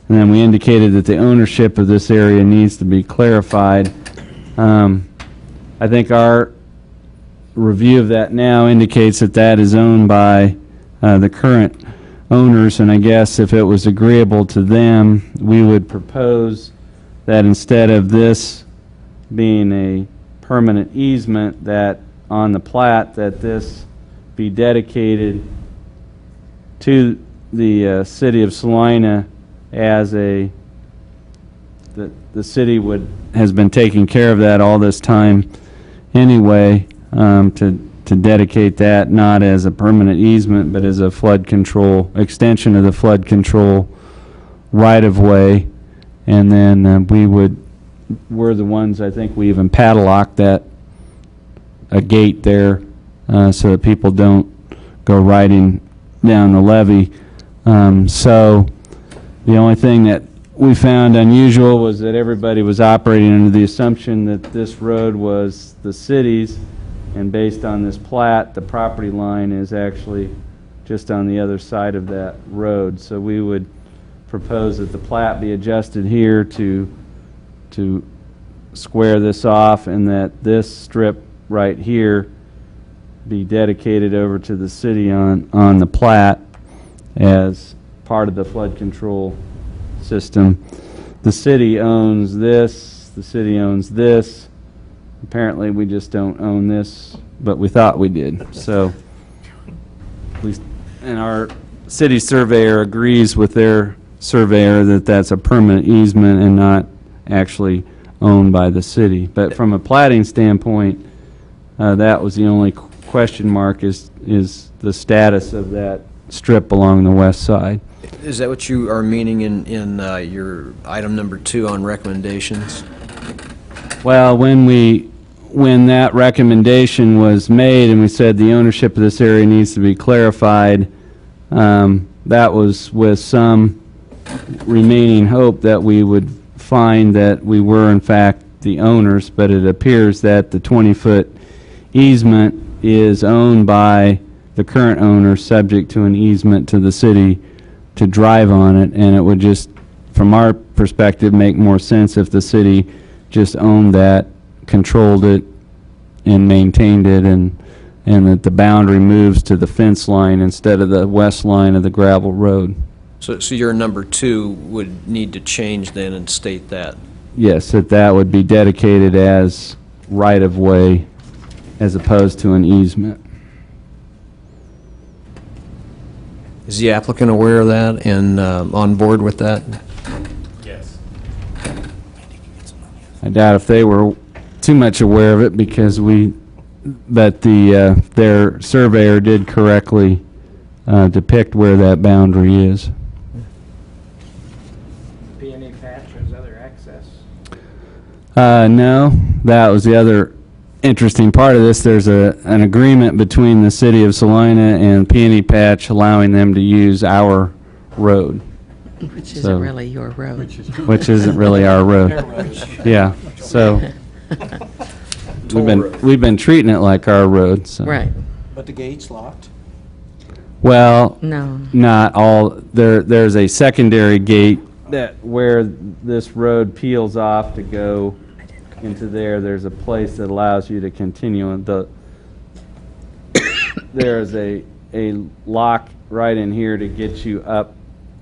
And then we indicated that the ownership of this area needs to be clarified. I think our review of that now indicates that that is owned by the current owners, and I guess if it was agreeable to them, we would propose that instead of this being a permanent easement, that on the plat, that this be dedicated to the city of Salina as the city has been taking care of that all this time anyway, to dedicate that not as a permanent easement but as a flood control extension of the flood control right of way. And then we're the ones, I think we even padlocked a gate there so that people don't go riding down the levee. So the only thing that we found unusual was that everybody was operating under the assumption that this road was the city's, and based on this plat, the property line is actually just on the other side of that road. So we would propose that the plat be adjusted here to square this off, and that this strip right here be dedicated over to the city on the plat as part of the flood control system. The city owns this, the city owns this. Apparently we just don't own this, but we thought we did. So, at least, and our city surveyor agrees with their surveyor that that's a permanent easement and not actually owned by the city. But from a platting standpoint, that was the only question mark, is the status of that strip along the west side. Is that what you are meaning in your item number 2 on recommendations? Well, when that recommendation was made and we said the ownership of this area needs to be clarified, that was with some remaining hope that we would find that we were in fact the owners, but it appears that the 20-foot easement is owned by the current owner, subject to an easement to the city to drive on it, and it would just, from our perspective, make more sense if the city just owned that, controlled it, and maintained it, and that the boundary moves to the fence line instead of the west line of the gravel road. So your number 2 would need to change then and state that. Yes, that would be dedicated as right-of-way as opposed to an easement. Is the applicant aware of that and on board with that? Yes. I doubt if they were too much aware of it because but their surveyor did correctly depict where that boundary is. P&E patch or his other access? No, that was the other interesting part of this. There's an agreement between the city of Salina and Peony Patch allowing them to use our road, Which isn't really your road. which isn't really our road. Yeah, so we've been treating it like our road. So. Right. But the gate's locked? Well, No. not all. There's a secondary gate that where this road peels off to go into there. There's a place that allows you to continue. And there's a lock right in here to get you up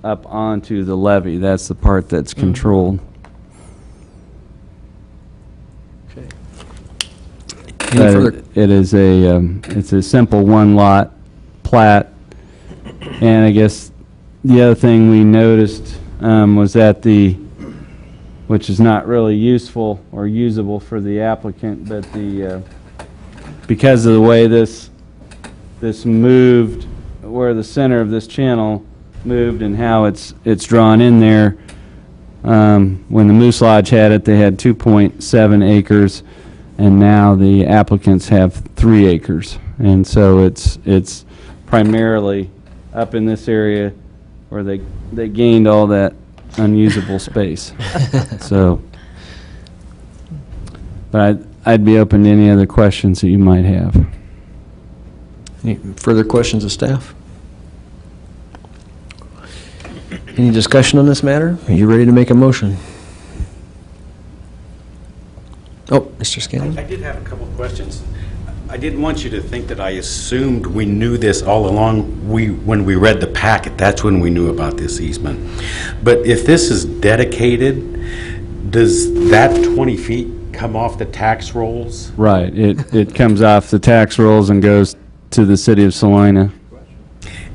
onto the levee. That's the part that's controlled. Okay. But it's a simple one-lot plat. And I guess the other thing we noticed was that which is not really useful or usable for the applicant, but because of the way this moved, where the center of this channel moved and how it's drawn in there, when the Moose Lodge had it, they had 2.7 acres, and now the applicants have 3 acres. And so it's primarily up in this area where they gained all that unusable space. So, but I'd be open to any other questions that you might have. Any further questions of staff? Any discussion on this matter? Are you ready to make a motion? Oh, Mr. Scanlon? I did have a couple of questions. I didn't want you to think that I assumed we knew this all along. When we read the packet, that's when we knew about this easement. But if this is dedicated, does that 20 feet come off the tax rolls? Right. It comes off the tax rolls and goes to the city of Salina.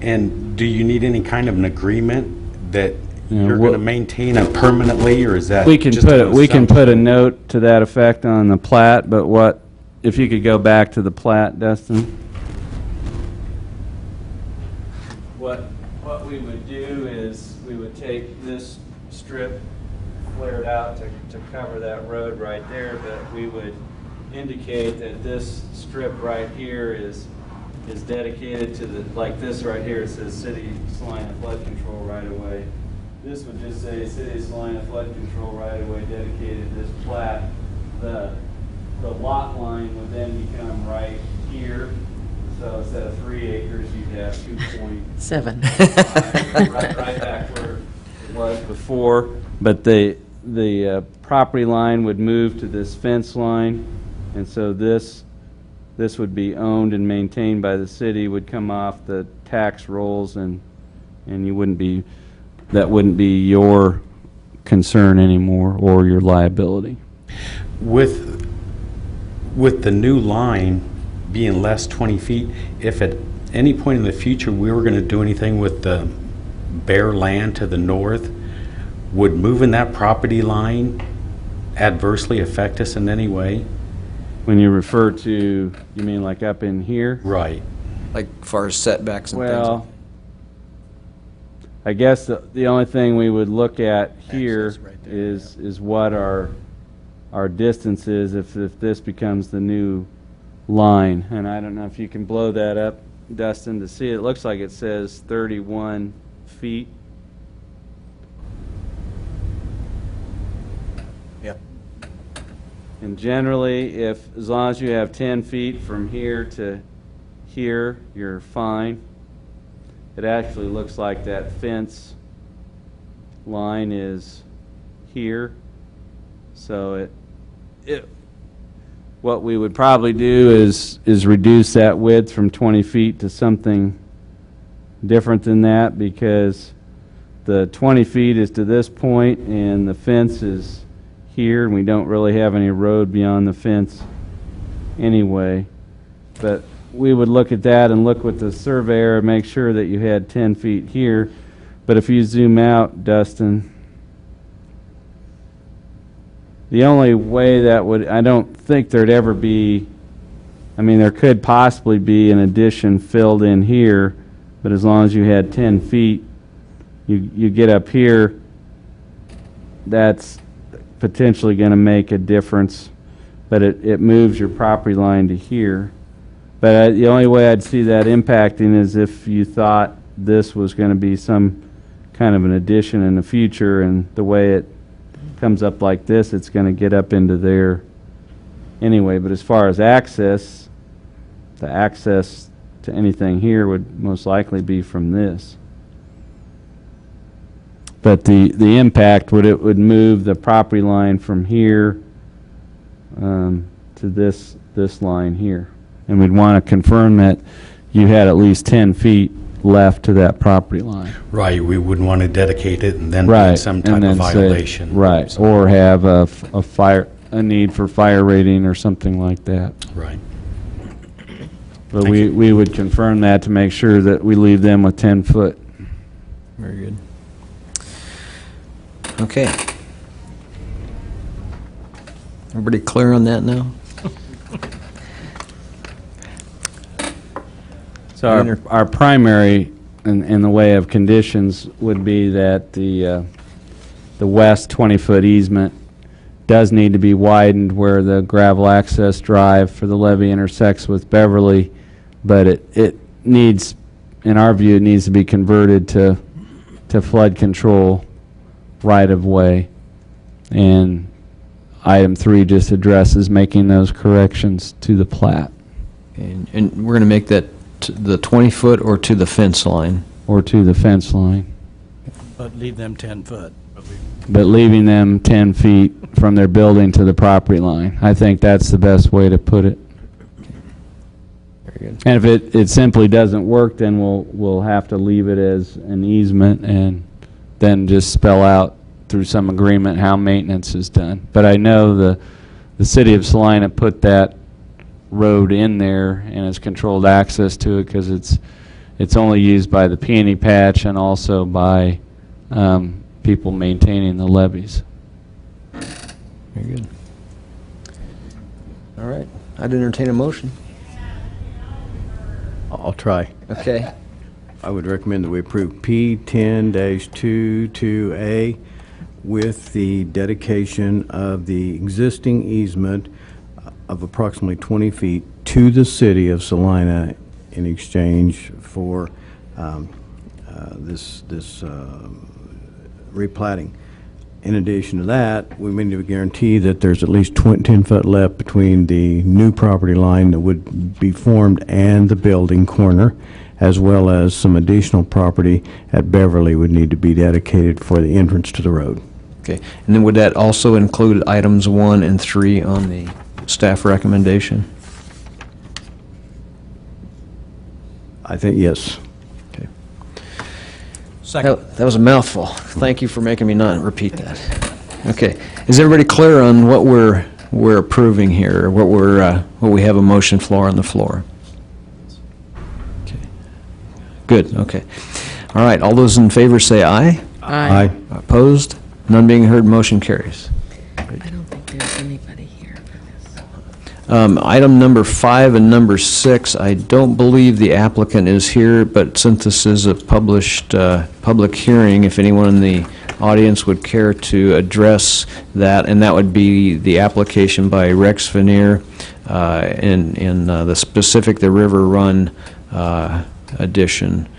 And do you need any kind of an agreement that Yeah, you're going to maintain it permanently, or is that We can just an we can put a assumption? note to that effect on the plat, but if you could go back to the plat, Dustin? What we would do is we would take this strip flared out to cover that road right there, but we would indicate that this strip right here is dedicated to like this right here, it says City Salina Flood Control right of way. This would just say City Salina Flood Control right of way dedicated to this plat. The lot line would then become right here. So instead of 3 acres, you'd have 2.7. right back where it was before. But the property line would move to this fence line, and so this would be owned and maintained by the city, would come off the tax rolls, and you that wouldn't be your concern anymore or your liability. With the new line being less 20 feet, if at any point in the future we were going to do anything with the bare land to the north, would moving that property line adversely affect us in any way? When you refer to, you mean like up in here? Right. Like far as setbacks and things? Well, I guess the only thing we would look at here is what our distance is if this becomes the new line. And I don't know if you can blow that up, Dustin, to see it. It looks like it says 31 feet. Yep. And generally, as long as you have 10 feet from here to here, you're fine. it actually looks like that fence line is here. So what we would probably do is reduce that width from 20 feet to something different than that, because the 20 feet is to this point and the fence is here, and we don't really have any road beyond the fence anyway. But we would look at that and look with the surveyor and make sure that you had 10 feet here. But if you zoom out, Dustin, the only way that would, I don't think there'd ever be, I mean, there could possibly be an addition filled in here, but as long as you had 10 feet, you get up here, that's potentially going to make a difference, but it moves your property line to here. But the only way I'd see that impacting is if you thought this was going to be some kind of an addition in the future, and the way it comes up like this, it's going to get up into there anyway. But as far as access, the access to anything here would most likely be from this. But the impact would, it would move the property line from here to this line here. And we'd want to confirm that you had at least 10 feet left to that property line. Right, we wouldn't want to dedicate it and then Right, be some and type then of say- violation. Right, So- or have a need for fire rating or something like that. Right. But Thank you. we would confirm that to make sure that we leave them with 10 foot. Very good. Okay. Everybody clear on that now? So our primary in the way of conditions would be that the west 20-foot easement does need to be widened where the gravel access drive for the levee intersects with Beverly, but it needs, in our view, it needs to be converted to flood control right-of-way. And item 3 just addresses making those corrections to the plat. And we're going to make that the 20-foot or to the fence line? Or to the fence line. But leave them 10 foot. But leaving them 10 feet from their building to the property line. I think that's the best way to put it. Very good. And if it simply doesn't work, then we'll have to leave it as an easement and then just spell out through some agreement how maintenance is done. But I know the city of Salina put that road in there and has controlled access to it because it's only used by the peony patch and also by people maintaining the levees. Very good. All right. I'd entertain a motion. I'll try. Okay. I would recommend that we approve P10-22A with the dedication of the existing easement of approximately 20 feet to the city of Salina in exchange for this replatting. In addition to that, we need to guarantee that there's at least 10 foot left between the new property line that would be formed and the building corner, as well as some additional property at Beverly would need to be dedicated for the entrance to the road. Okay. And then would that also include items 1 and 3 on the staff recommendation? I think, yes. Okay. Second. That was a mouthful. Thank you for making me not repeat that. Okay. Is everybody clear on what we're approving here, what we have a motion for on the floor? Okay. Good. Okay. All right. All those in favor say aye. Aye. Opposed? None being heard, motion carries. I don't think there's anybody here for this. Item number 5 and number 6, I don't believe the applicant is here, but since this is a published public hearing, if anyone in the audience would care to address that, and that would be the application by Rex Veneer in the specific, the River Run addition.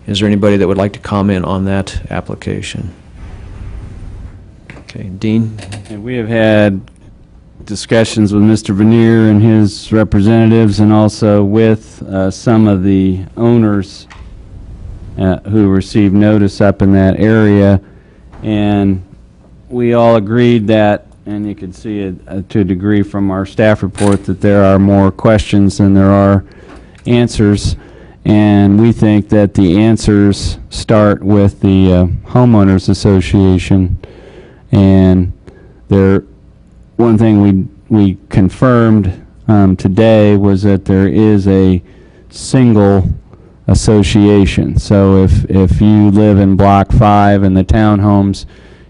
Is there anybody that would like to comment on that application? Okay, Dean? And we have had discussions with Mr. Veneer and his representatives and also with some of the owners who received notice up in that area, and we all agreed that, and you can see it to a degree from our staff report, that there are more questions than there are answers, and we think that the answers start with the homeowners association. And one thing we confirmed today was that there is a single association. So if you live in Block 5 in the townhomes,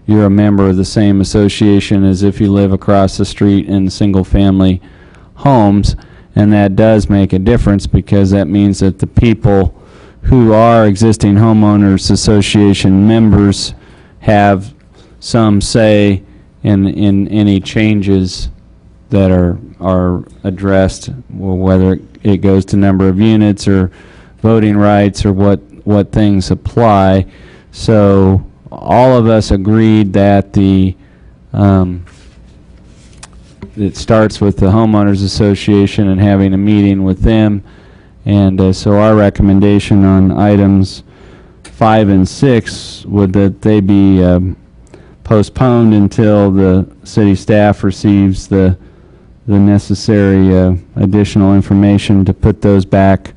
you're a member of the same association as if you live across the street in single-family homes, and that does make a difference, because that means that the people who are existing homeowners association members have some say in any changes that are addressed, whether it goes to number of units or voting rights or what things apply. So all of us agreed that it starts with the homeowners association and having a meeting with them. And so our recommendation on items 5 and 6 would that they be postponed until the city staff receives the necessary additional information to put those back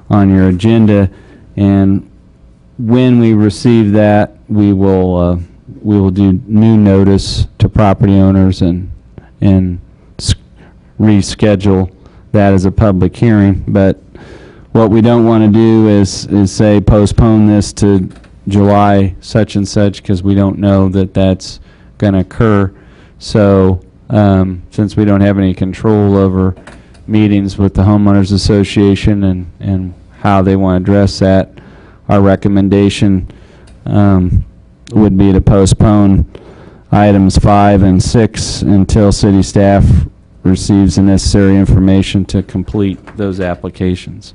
on your agenda. And when we receive that, we will do new notice to property owners and reschedule that as a public hearing. But what we don't want to do is say postpone this to July such and such, because we don't know that that's going to occur. So since we don't have any control over meetings with the homeowners association and how they want to address that, our recommendation would be to postpone items 5 and 6 until city staff receives the necessary information to complete those applications.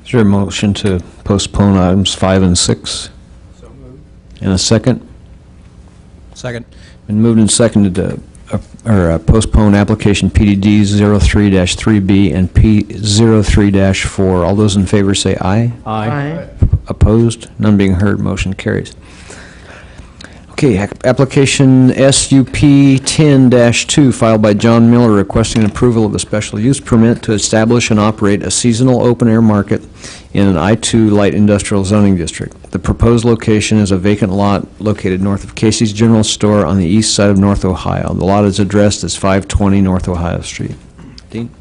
Is there a motion to postpone items 5 and 6? So moved. And a second? Second. Been moved and seconded to postpone application PDD 03-3B and P03-4. All those in favor say aye. Aye. Opposed? None being heard, motion carries. Okay, application SUP 10-2 filed by John Miller requesting approval of a special use permit to establish and operate a seasonal open-air market in an I-2 light industrial zoning district. The proposed location is a vacant lot located north of Casey's General Store on the east side of North Ohio. The lot is addressed as 520 North Ohio Street. Dean?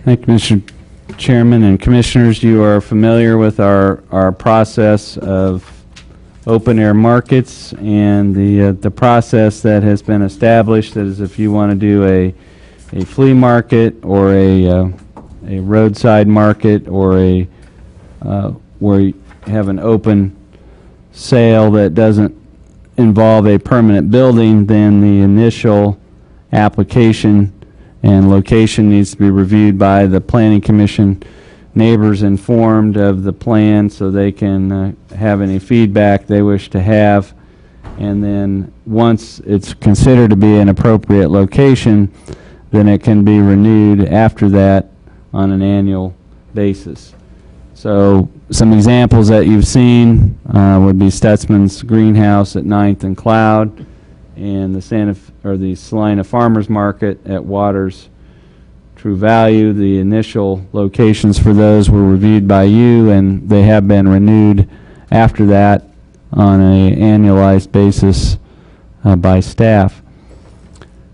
Thank you, Mr. Chairman and Commissioners. You are familiar with our process of open-air markets, and the process that has been established that is, if you want to do a flea market or a roadside market or where you have an open sale that doesn't involve a permanent building, then the initial application and location needs to be reviewed by the Planning Commission, neighbors informed of the plan so they can have any feedback they wish to have. And then once it's considered to be an appropriate location, then it can be renewed after that on an annual basis. So some examples that you've seen would be Stutzman's Greenhouse at 9th and Cloud, and the Salina Farmers Market at Waters True Value. The initial locations for those were reviewed by you, and they have been renewed after that on an annualized basis by staff.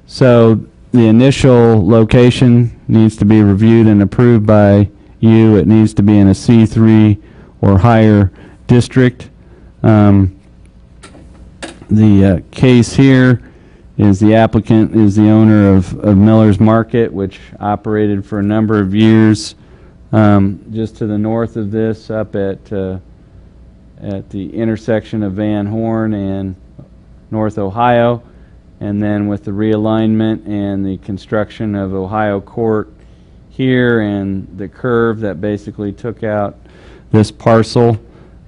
So the initial location needs to be reviewed and approved by you. It needs to be in a C3 or higher district. The case here is the applicant is the owner of Miller's Market, which operated for a number of years just to the north of this, up at the intersection of Van Horn and North Ohio. And then with the realignment and the construction of Ohio Court here and the curve that basically took out this parcel,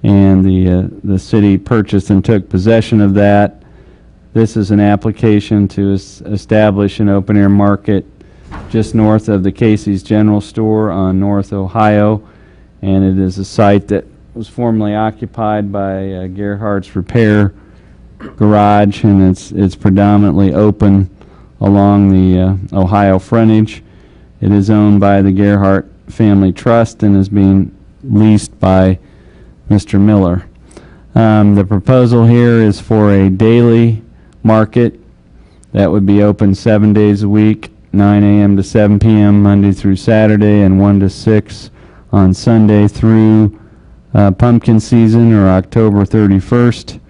and the city purchased and took possession of that. This is an application to establish an open-air market just north of the Casey's General Store on North Ohio, and it is a site that was formerly occupied by Gerhardt's Repair Garage, and it's predominantly open along the Ohio frontage. It is owned by the Gerhardt Family Trust and is being leased by Mr. Miller. The proposal here is for a daily market that would be open 7 days a week, 9 a.m. to 7 p.m. Monday through Saturday, and 1 to 6 on Sunday through pumpkin season or October 31st.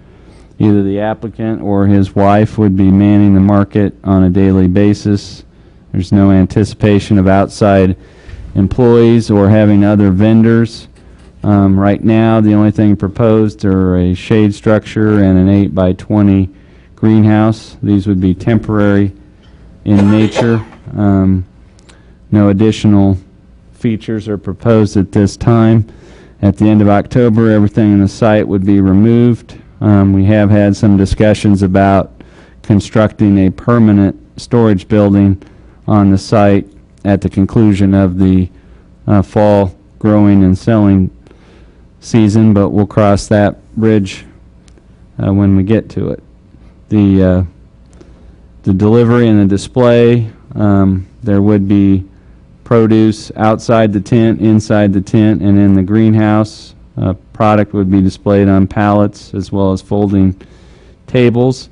Either the applicant or his wife would be manning the market on a daily basis. There's no anticipation of outside employees or having other vendors. Right now, the only thing proposed are a shade structure and an 8 by 20 greenhouse. These would be temporary in nature. No additional features are proposed at this time. At the end of October, everything in the site would be removed. We have had some discussions about constructing a permanent storage building on the site at the conclusion of the fall growing and selling season, but we'll cross that bridge when we get to it. The delivery and the display, there would be produce outside the tent, inside the tent, and in the greenhouse. Product would be displayed on pallets as well as folding tables.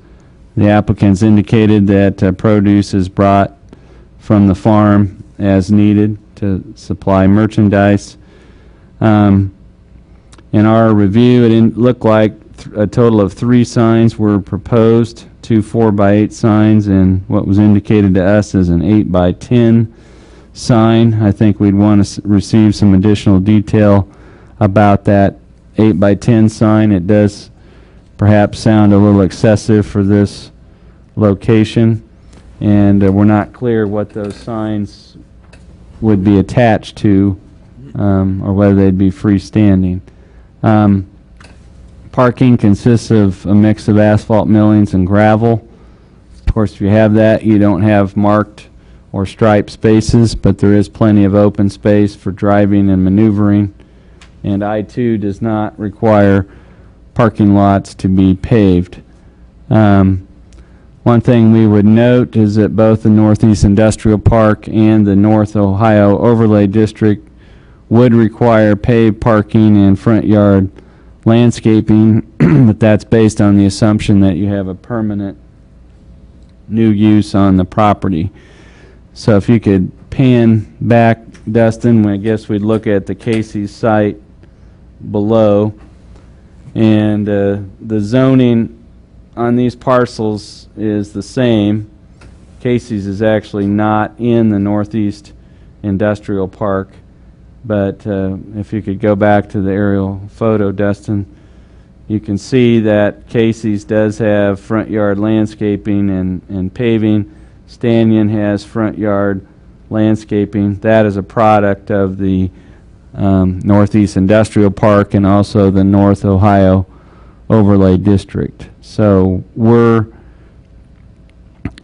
The applicants indicated that produce is brought from the farm as needed to supply merchandise. In our review, it looked like a total of 3 signs were proposed, 2 4x8 signs, and what was indicated to us as an 8x10 sign. I think we'd want to receive some additional detail about that 8x10 sign. It does perhaps sound a little excessive for this location, and we're not clear what those signs would be attached to, or whether they'd be freestanding. Parking consists of a mix of asphalt millings and gravel. Of course, if you have that, you don't have marked or striped spaces, but there is plenty of open space for driving and maneuvering. And I-2 does not require parking lots to be paved. One thing we would note is that both the Northeast Industrial Park and the North Ohio Overlay District would require paved parking and front yard landscaping, but that's based on the assumption that you have a permanent new use on the property. So if you could pan back, Dustin, I guess we'd look at the Casey's site below, and the zoning on these parcels is the same. Casey's is actually not in the Northeast Industrial Park, but if you could go back to the aerial photo, Dustin, you can see that Casey's does have front yard landscaping and paving. Stannion has front yard landscaping. That is a product of the Northeast Industrial Park and also the North Ohio Overlay District. So we're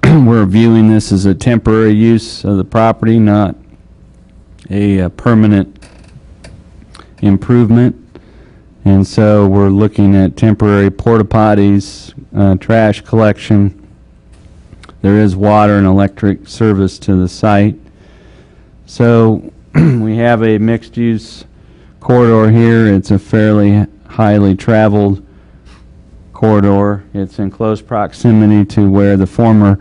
viewing this as a temporary use of the property, not a permanent improvement. And so we're looking at temporary porta potties, trash collection. There is water and electric service to the site. So we have a mixed-use corridor here. It's a fairly highly traveled corridor. It's in close proximity to where the former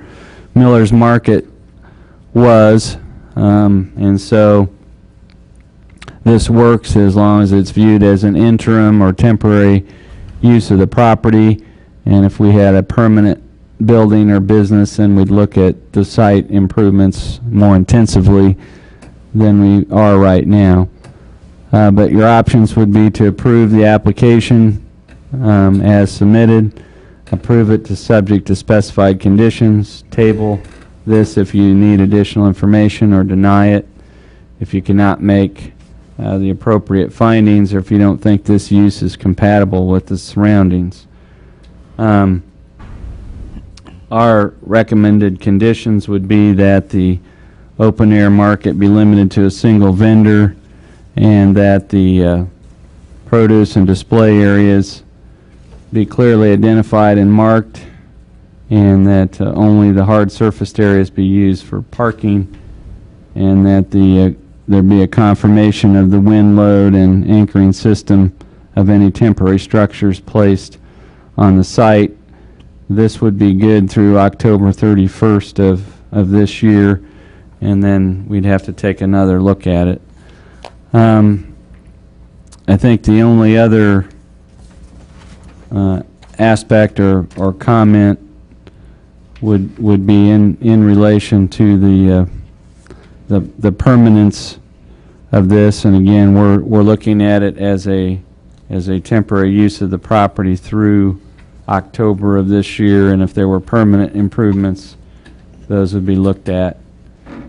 Miller's Market was. And so this works as long as it's viewed as an interim or temporary use of the property. And if we had a permanent building or business, then we'd look at the site improvements more intensively than we are right now. But your options would be to approve the application as submitted, approve it to subject to specified conditions, table this if you need additional information, or deny it if you cannot make the appropriate findings, or if you don't think this use is compatible with the surroundings. Our recommended conditions would be that the open air market be limited to a single vendor, and that the produce and display areas be clearly identified and marked, and that only the hard surfaced areas be used for parking, and that there be a confirmation of the wind load and anchoring system of any temporary structures placed on the site. This would be good through October 31st of this year, and then we'd have to take another look at it. I think the only other aspect or comment would be in relation to the permanence of this, and again, we're looking at it as a temporary use of the property through October of this year, and if there were permanent improvements, those would be looked at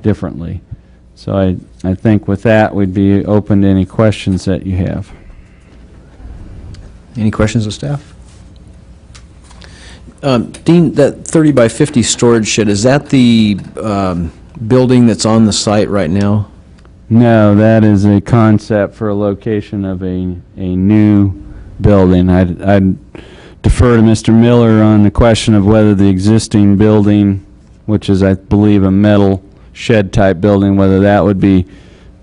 differently. So I think with that, we'd be open to any questions that you have. Any questions of staff? Dean, that 30 by 50 storage shed, is that the building that's on the site right now? No, that is a concept for a location of a new building. I'd defer to Mr. Miller on the question of whether the existing building, which is, I believe, a metal shed-type building, whether that would be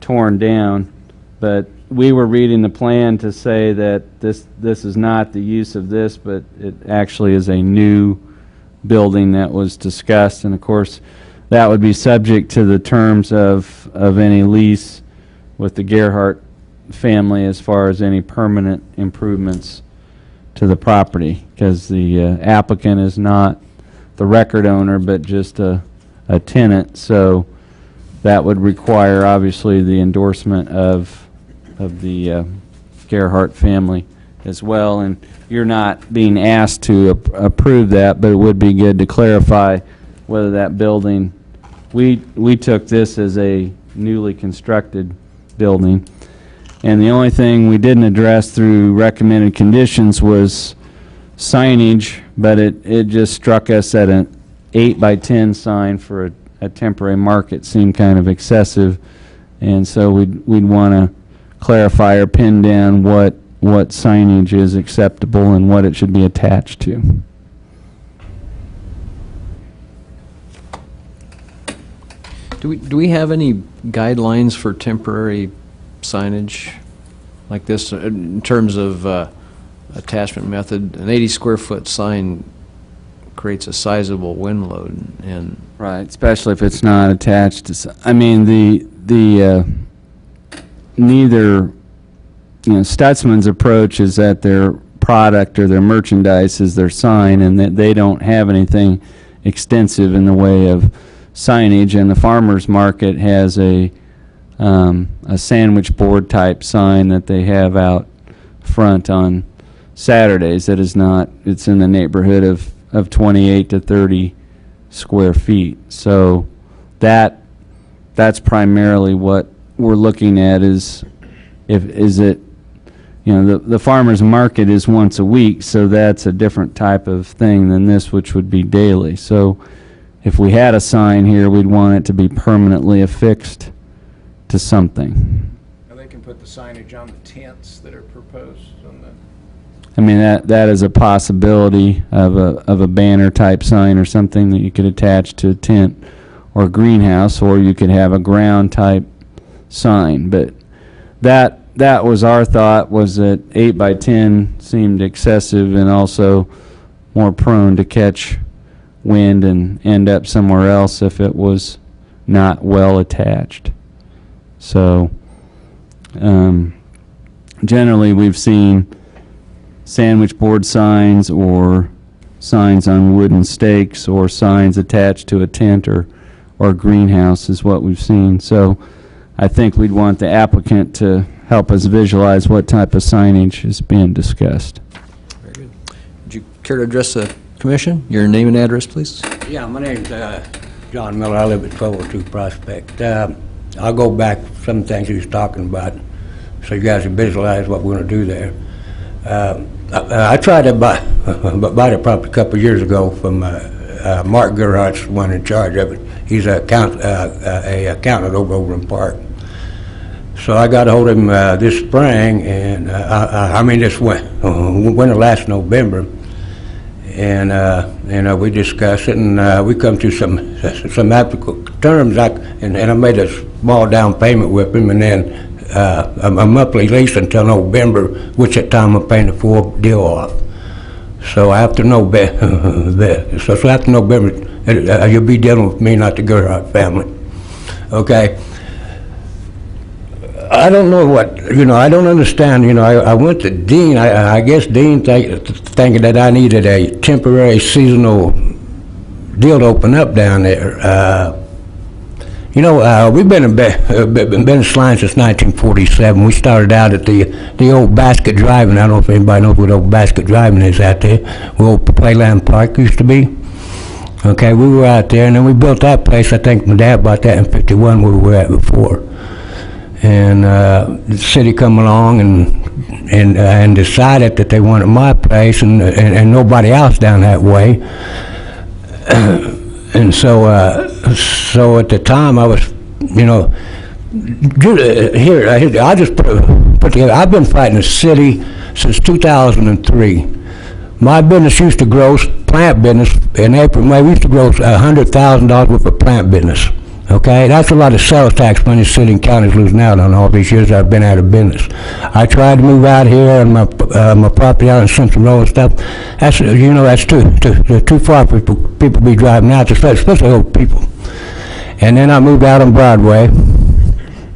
torn down. But we were reading the plan to say that this is not the use of this, but it actually is a new building that was discussed. And, of course, that would be subject to the terms of any lease with the Gerhardt family as far as any permanent improvements to the property, because the applicant is not the record owner but just a tenant. So that would require, obviously, the endorsement of the Gerhardt family as well. And you're not being asked to approve that, but it would be good to clarify whether that building, we took this as a newly constructed building. And the only thing we didn't address through recommended conditions was signage, but it just struck us that an 8 by 10 sign for a temporary market seemed kind of excessive. And so we'd want to clarify or pin down what signage is acceptable and what it should be attached to. Do we have any guidelines for temporary signage like this in terms of attachment method? An 80 square foot sign creates a sizable wind load, and right, especially if it's not attached to. I mean, neither. Stutzman's approach is that their product or their merchandise is their sign, and that they don't have anything extensive in the way of signage. And the farmers market has a sandwich board type sign that they have out front on Saturdays that is not, it's in the neighborhood of 28 to 30 square feet. So that's primarily what we're looking at is it, the farmer's market is once a week, so that's a different type of thing than this, which would be daily. So if we had a sign here, we'd want it to be permanently affixed to something. Now they can put the signage on the tents that are proposed on the... I mean, that is a possibility of a banner type sign or something that you could attach to a tent or greenhouse, or you could have a ground type sign. But that was our thought, was that 8 by 10 seemed excessive and also more prone to catch wind and end up somewhere else if it was not well attached. So generally we've seen sandwich board signs or signs on wooden stakes or signs attached to a tent or greenhouse is what we've seen. So I think we'd want the applicant to help us visualize what type of signage is being discussed. Very good. Would you care to address the commission? Your name and address, please. Yeah, my name's John Miller. I live at 1202 Prospect. I'll go back to some things he was talking about so you guys can visualize what we're going to do there. I tried to buy the property a couple of years ago from Mark Gerhardt's the one in charge of it. He's an accountant over in Park. So I got ahold of him this spring, and this winter last November, and we discussed it, and we come to some applicable terms. And I made a small down payment with him, and then a monthly lease until November, which at time I'm paying the full deal off. So after November, after November, you'll be dealing with me, not the Gerhardt family. Okay. I don't know what, I don't understand, I went to Dean, I guess Dean thinking that I needed a temporary seasonal deal to open up down there. We've been in business line since 1947. We started out at the old Basket Driving. I don't know if anybody knows what old Basket Driving is out there, where old Playland Park used to be. Okay, we were out there, and then we built that place. I think my dad bought that in '51 where we were at before. And the city come along and decided that they wanted my place and nobody else down that way. And so at the time I was, here I just put together. I've been fighting the city since 2003. My business used to gross plant business in April, May. We used to gross $100,000 worth of plant business. Okay, that's a lot of sales tax money the city and county's losing out on all these years I've been out of business. I tried to move out here and my property out in Central Road and stuff. That's that's too far for people to be driving out, especially old people. And then I moved out on Broadway,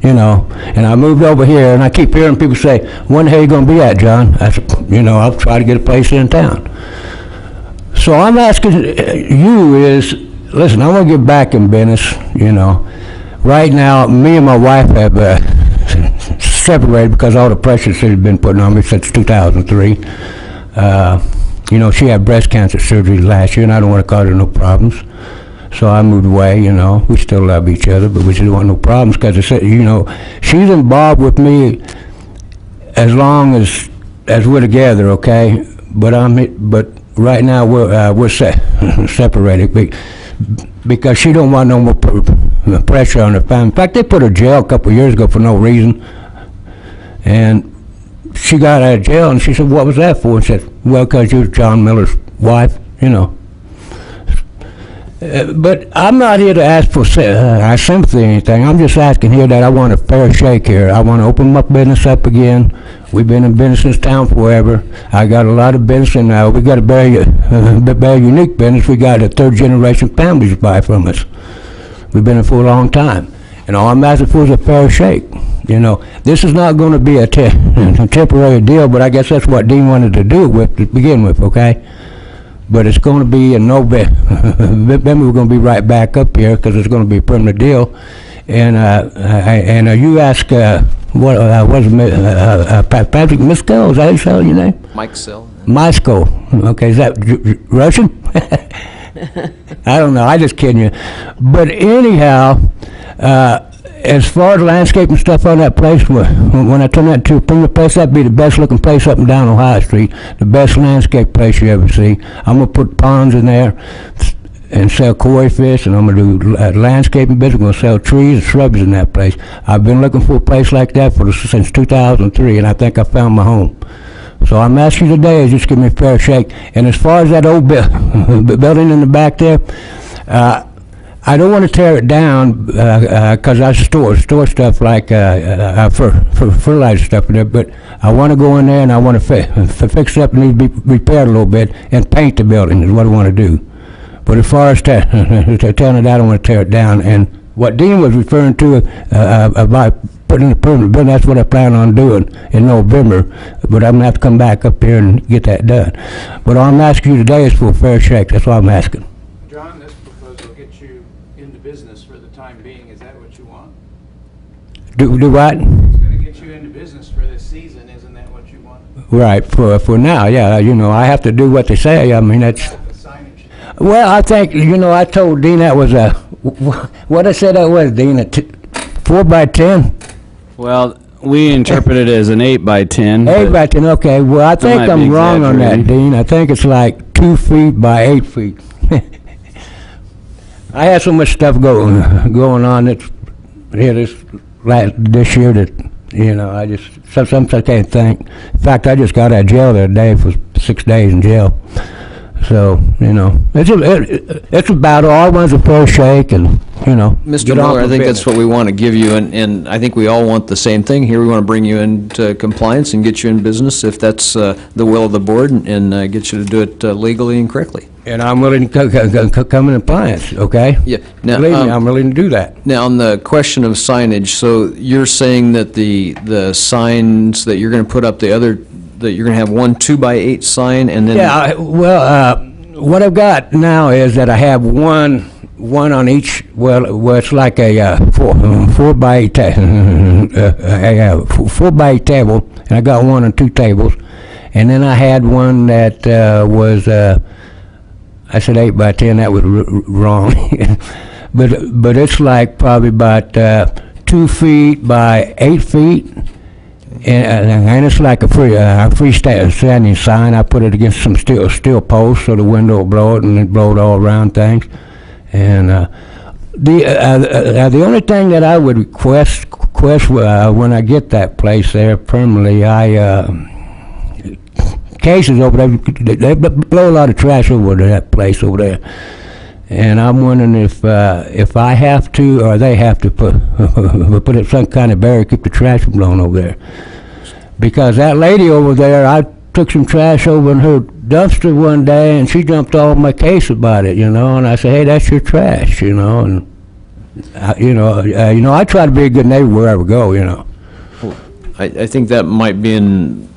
and I moved over here, and I keep hearing people say, "When the hell are you going to be at, John?" I said, I'll try to get a place in town. So I'm asking you is, listen, I'm going to get back in business, Right now, me and my wife have separated because all the pressure she's been putting on me since 2003. She had breast cancer surgery last year, and I don't want to cause her no problems. So I moved away, We still love each other, but we just don't want no problems because, she's involved with me as long as we're together, okay? But right now we're separated. Because she don't want no more pressure on her family. In fact, they put her in jail a couple of years ago for no reason. And she got out of jail, and she said, "What was that for?" And said, "Well, because you're John Miller's wife, But I'm not here to ask for sympathy or anything. I'm just asking here that I want a fair shake here. I want to open my business up again. We've been in business in this town forever. I got a lot of business, and we got a very unique business. We got a third-generation families buy from us. We've been in for a long time. And all I'm asking for is a fair shake. This is not going to be a temporary deal, but I guess that's what Dean wanted to do to begin with, okay? But it's going to be in November. Then we're going to be right back up here because it's going to be a permanent deal. And you ask Patrick Misko? Is that how your name? Mike Sill. Misko. Okay, is that Russian? I don't know. I just kidding you. But anyhow, as far as landscaping stuff on that place, when I turn that into a permanent place, that'd be the best looking place up and down Ohio Street, the best landscape place you ever see. I'm going to put ponds in there and sell koi fish, and I'm going to do landscaping business. I'm going to sell trees and shrubs in that place. I've been looking for a place like that since 2003, and I think I found my home. So I'm asking you today is just give me a fair shake. And as far as that old building in the back there, I don't want to tear it down because I store stuff like for fertilizer stuff in there. But I want to go in there and I want to fix it up and need to be repaired a little bit and paint the building is what I want to do. But as far as telling it, I don't want to tear it down. And what Dean was referring to about putting in a permanent building, that's what I plan on doing in November. But I'm going to have to come back up here and get that done. But all I'm asking you today is for a fair shake. That's all I'm asking. John, this proposal will get you into business for the time being. Is that what you want? Do what? It's going to get you into business for this season. Isn't that what you want? Right, for now, yeah. I have to do what they say. I mean, that's... Well, I think, I told Dean that was what I said that was, Dean, 4 by 10? Well, we interpret it as an 8 by 10. 8 by 10, okay. Well, I think I'm wrong on that, Dean. I think it's like 2 feet by 8 feet. I had so much stuff going on this year that You know, I just, sometimes I can't think. In fact, I just got out of jail the other day for 6 days in jail. So, you know, it's about all. I want a fair shake and, you know. Mr. get on Miller, I with think business. that's what we want to give you, and I think we all want the same thing here. We want to bring you into compliance and get you in business if that's the will of the board, and get you to do it legally and correctly. And I'm willing to come in compliance, okay? Yeah. Now, Believe me, I'm willing to do that. Now, on the question of signage, so you're saying that the signs that you're going to put up, that you're going to have one 2x8 sign, and then... Yeah, what I've got now is that I have one on each, well, it's like a 4x8 4x8 table, and I got one on 2 tables. And then I had one that was, I said 8x10, that was wrong. but it's like probably about 2 feet by 8 feet. And it's like a freestanding sign. I put it against some steel posts so the window will blow it and it blow it all around things. And the only thing that I would request when I get that place there permanently, cases over there, they blow a lot of trash over to that place over there. And I'm wondering if I have to, or they have to put up some kind of barrier to keep the trash from blowing over there. Because that lady over there, I took some trash over in her dumpster one day, and she jumped all in my case about it, you know. And I said, "Hey, that's your trash," you know. And I try to be a good neighbor wherever I go, you know. I think that might be an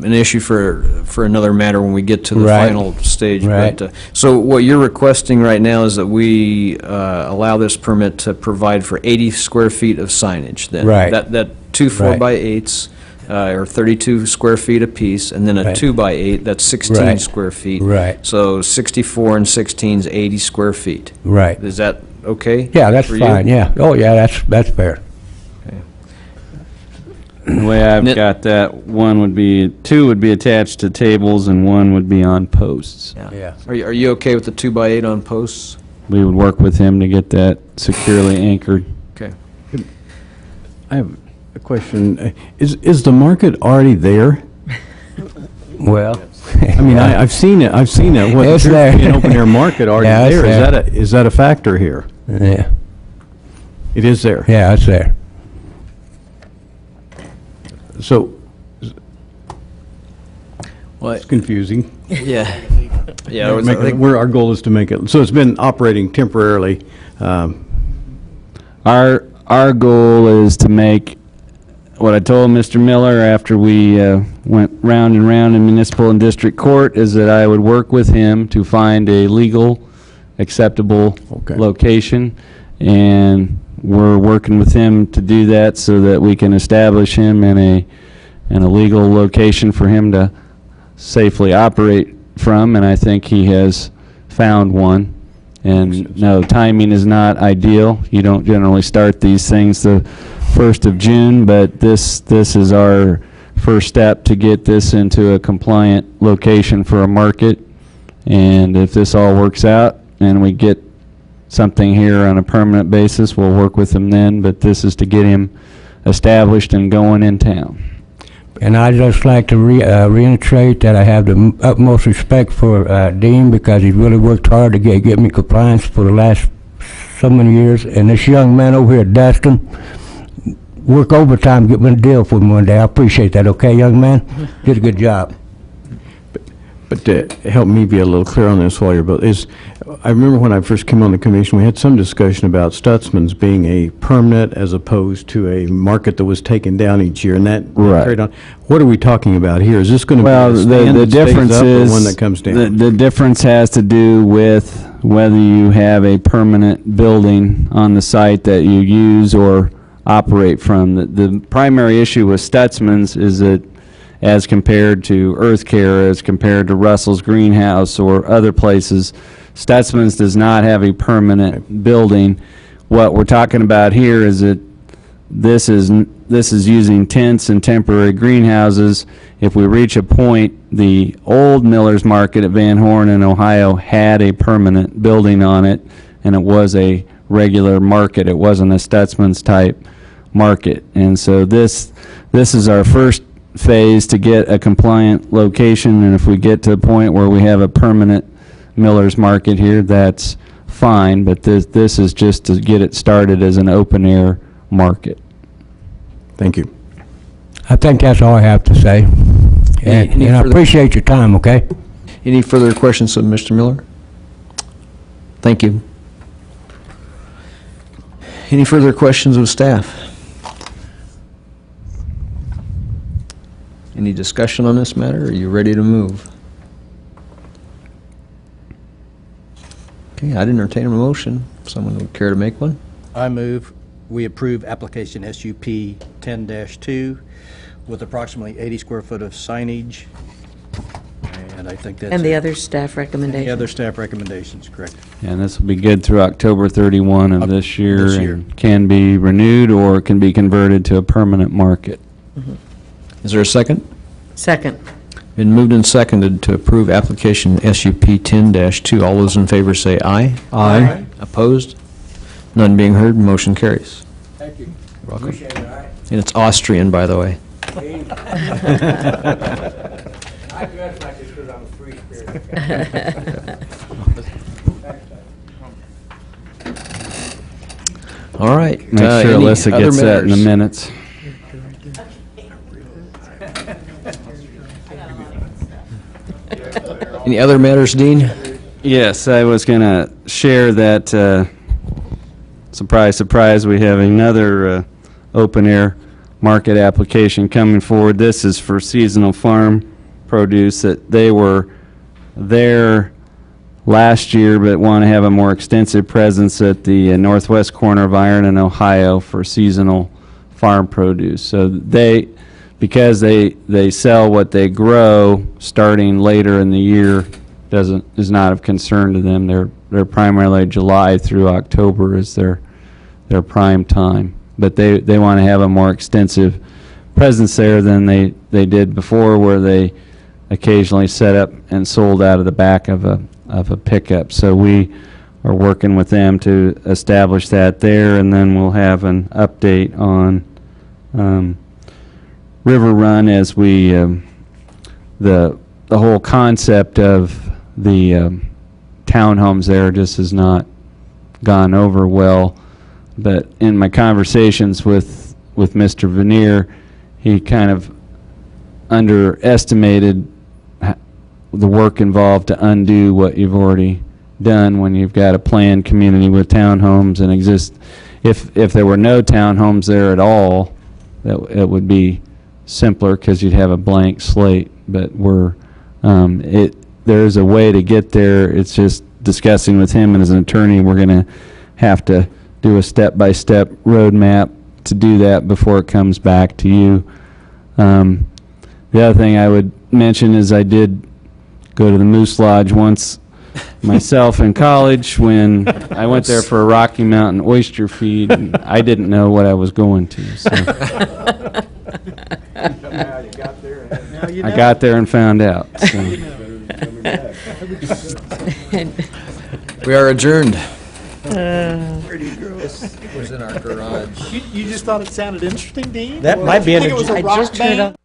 issue for another matter when we get to the Right. final stage. Right. But, so what you're requesting right now is that we allow this permit to provide for 80 square feet of signage, then? Right. That 2 Right. 4x8s are 32 square feet apiece, and then a Right. 2x8, that's 16 Right. square feet. Right. So 64 and 16 is 80 square feet. Right. Is that okay? Yeah, that's for you? fine, yeah. Oh, yeah, that's fair. The way I've Nit- got that, 2 would be attached to tables and 1 would be on posts. Yeah. Are you okay with the 2x8 on posts? We would work with him to get that securely anchored. Okay. I have a question. Is the market already there? Well. I mean, I've seen it. What It's appears there. to be an open air market already Yeah, it's there. there. Is that a factor here? Yeah, It is there. yeah, it's there. So Well, it's confusing. yeah. Yeah, I think Our goal is to make it, so it's been operating temporarily. Our goal is to make what I told Mr. Miller after we went round and round in municipal and district court is that I would work with him to find a legal, acceptable Okay. location, and we're working with him to do that so that we can establish him in a legal location for him to safely operate from, and I think he has found one. And no, timing is not ideal. You don't generally start these things the 1st of June, but this is our first step to get this into a compliant location for a market. And if this all works out and we get something here on a permanent basis, we'll work with him then, but this is to get him established and going in town. And I'd just like to reiterate that I have the utmost respect for Dean because he's really worked hard to get me compliance for the last so many years. And this young man over here, Dustin, work overtime to get me a deal for him one day. I appreciate that, okay, young man? Did a good job. But to help me be a little clear on this while you're both, I remember when I first came on the commission, we had some discussion about Stutzman's being a permanent as opposed to a market that was taken down each year, and that Right. carried on. What are we talking about here? Is this going to be Well, a stand the that stays difference up or is, one that comes down? the difference has to do with whether you have a permanent building on the site that you use or operate from. The primary issue with Stutzman's is that as compared to Earth Care, as compared to Russell's Greenhouse or other places, Stutzman's does not have a permanent building. What we're talking about here is that this is using tents and temporary greenhouses. If we reach a point, the old Miller's Market at Van Horn in Ohio had a permanent building on it, and it was a regular market. It wasn't a Stutzman's type market. And so this is our first phase to get a compliant location, and if we get to the point where we have a permanent Miller's Market here, that's fine, but this is just to get it started as an open-air market. Thank you. I think that's all I have to say. And I further- appreciate your time, okay? Any further questions of Mr. Miller? Thank you. Any further questions of staff? Any discussion on this matter? Are you ready to move? Okay, I'd entertain a motion. Someone would care to make one? I move we approve application SUP 10-2 with approximately 80 square foot of signage, and I think that's And the it. other staff The recommendation. other staff recommendations, correct. And this will be good through October 31 of this year, this year. and can be renewed or can be converted to a permanent market. Is there a second? Second. Been moved and seconded to approve application SUP 10-2. All those in favor say aye. Aye. Opposed? None being heard, motion carries. Thank you. You're welcome. Appreciate it, all right? And it's Austrian, by the way. I dress like this because I'm a free spirit. All right. Make sure any Alyssa other gets that in the matters? minutes. Any other matters, Dean? Yes, I was going to share that, surprise, surprise, we have another open-air market application coming forward. This is for seasonal farm produce that they were there last year but want to have a more extensive presence at the northwest corner of Iron and Ohio for seasonal farm produce. So because they sell what they grow starting later in the year is not of concern to them. They're primarily July through October is their prime time. But they want to have a more extensive presence there than they did before, where they occasionally set up and sold out of the back of a pickup. So we are working with them to establish that there, and then we'll have an update on River Run as we the whole concept of the townhomes there just has not gone over well. But in my conversations with Mr. Veneer, he kind of underestimated the work involved to undo what you've already done when you've got a planned community with townhomes and exist. If there were no townhomes there at all, it would be simpler because you'd have a blank slate. But there's a way to get there. It's just discussing with him and as an attorney, we're going to have to do a step-by-step roadmap to do that before it comes back to you. The other thing I would mention is I did go to the Moose Lodge once myself in college when I went there for a Rocky Mountain oyster feed, and I didn't know what I was going to. So I got there and found out. So. We are adjourned. Pretty Was in our garage. You just thought it sounded interesting, Dean? That might be an Think it was a I rock just heard band?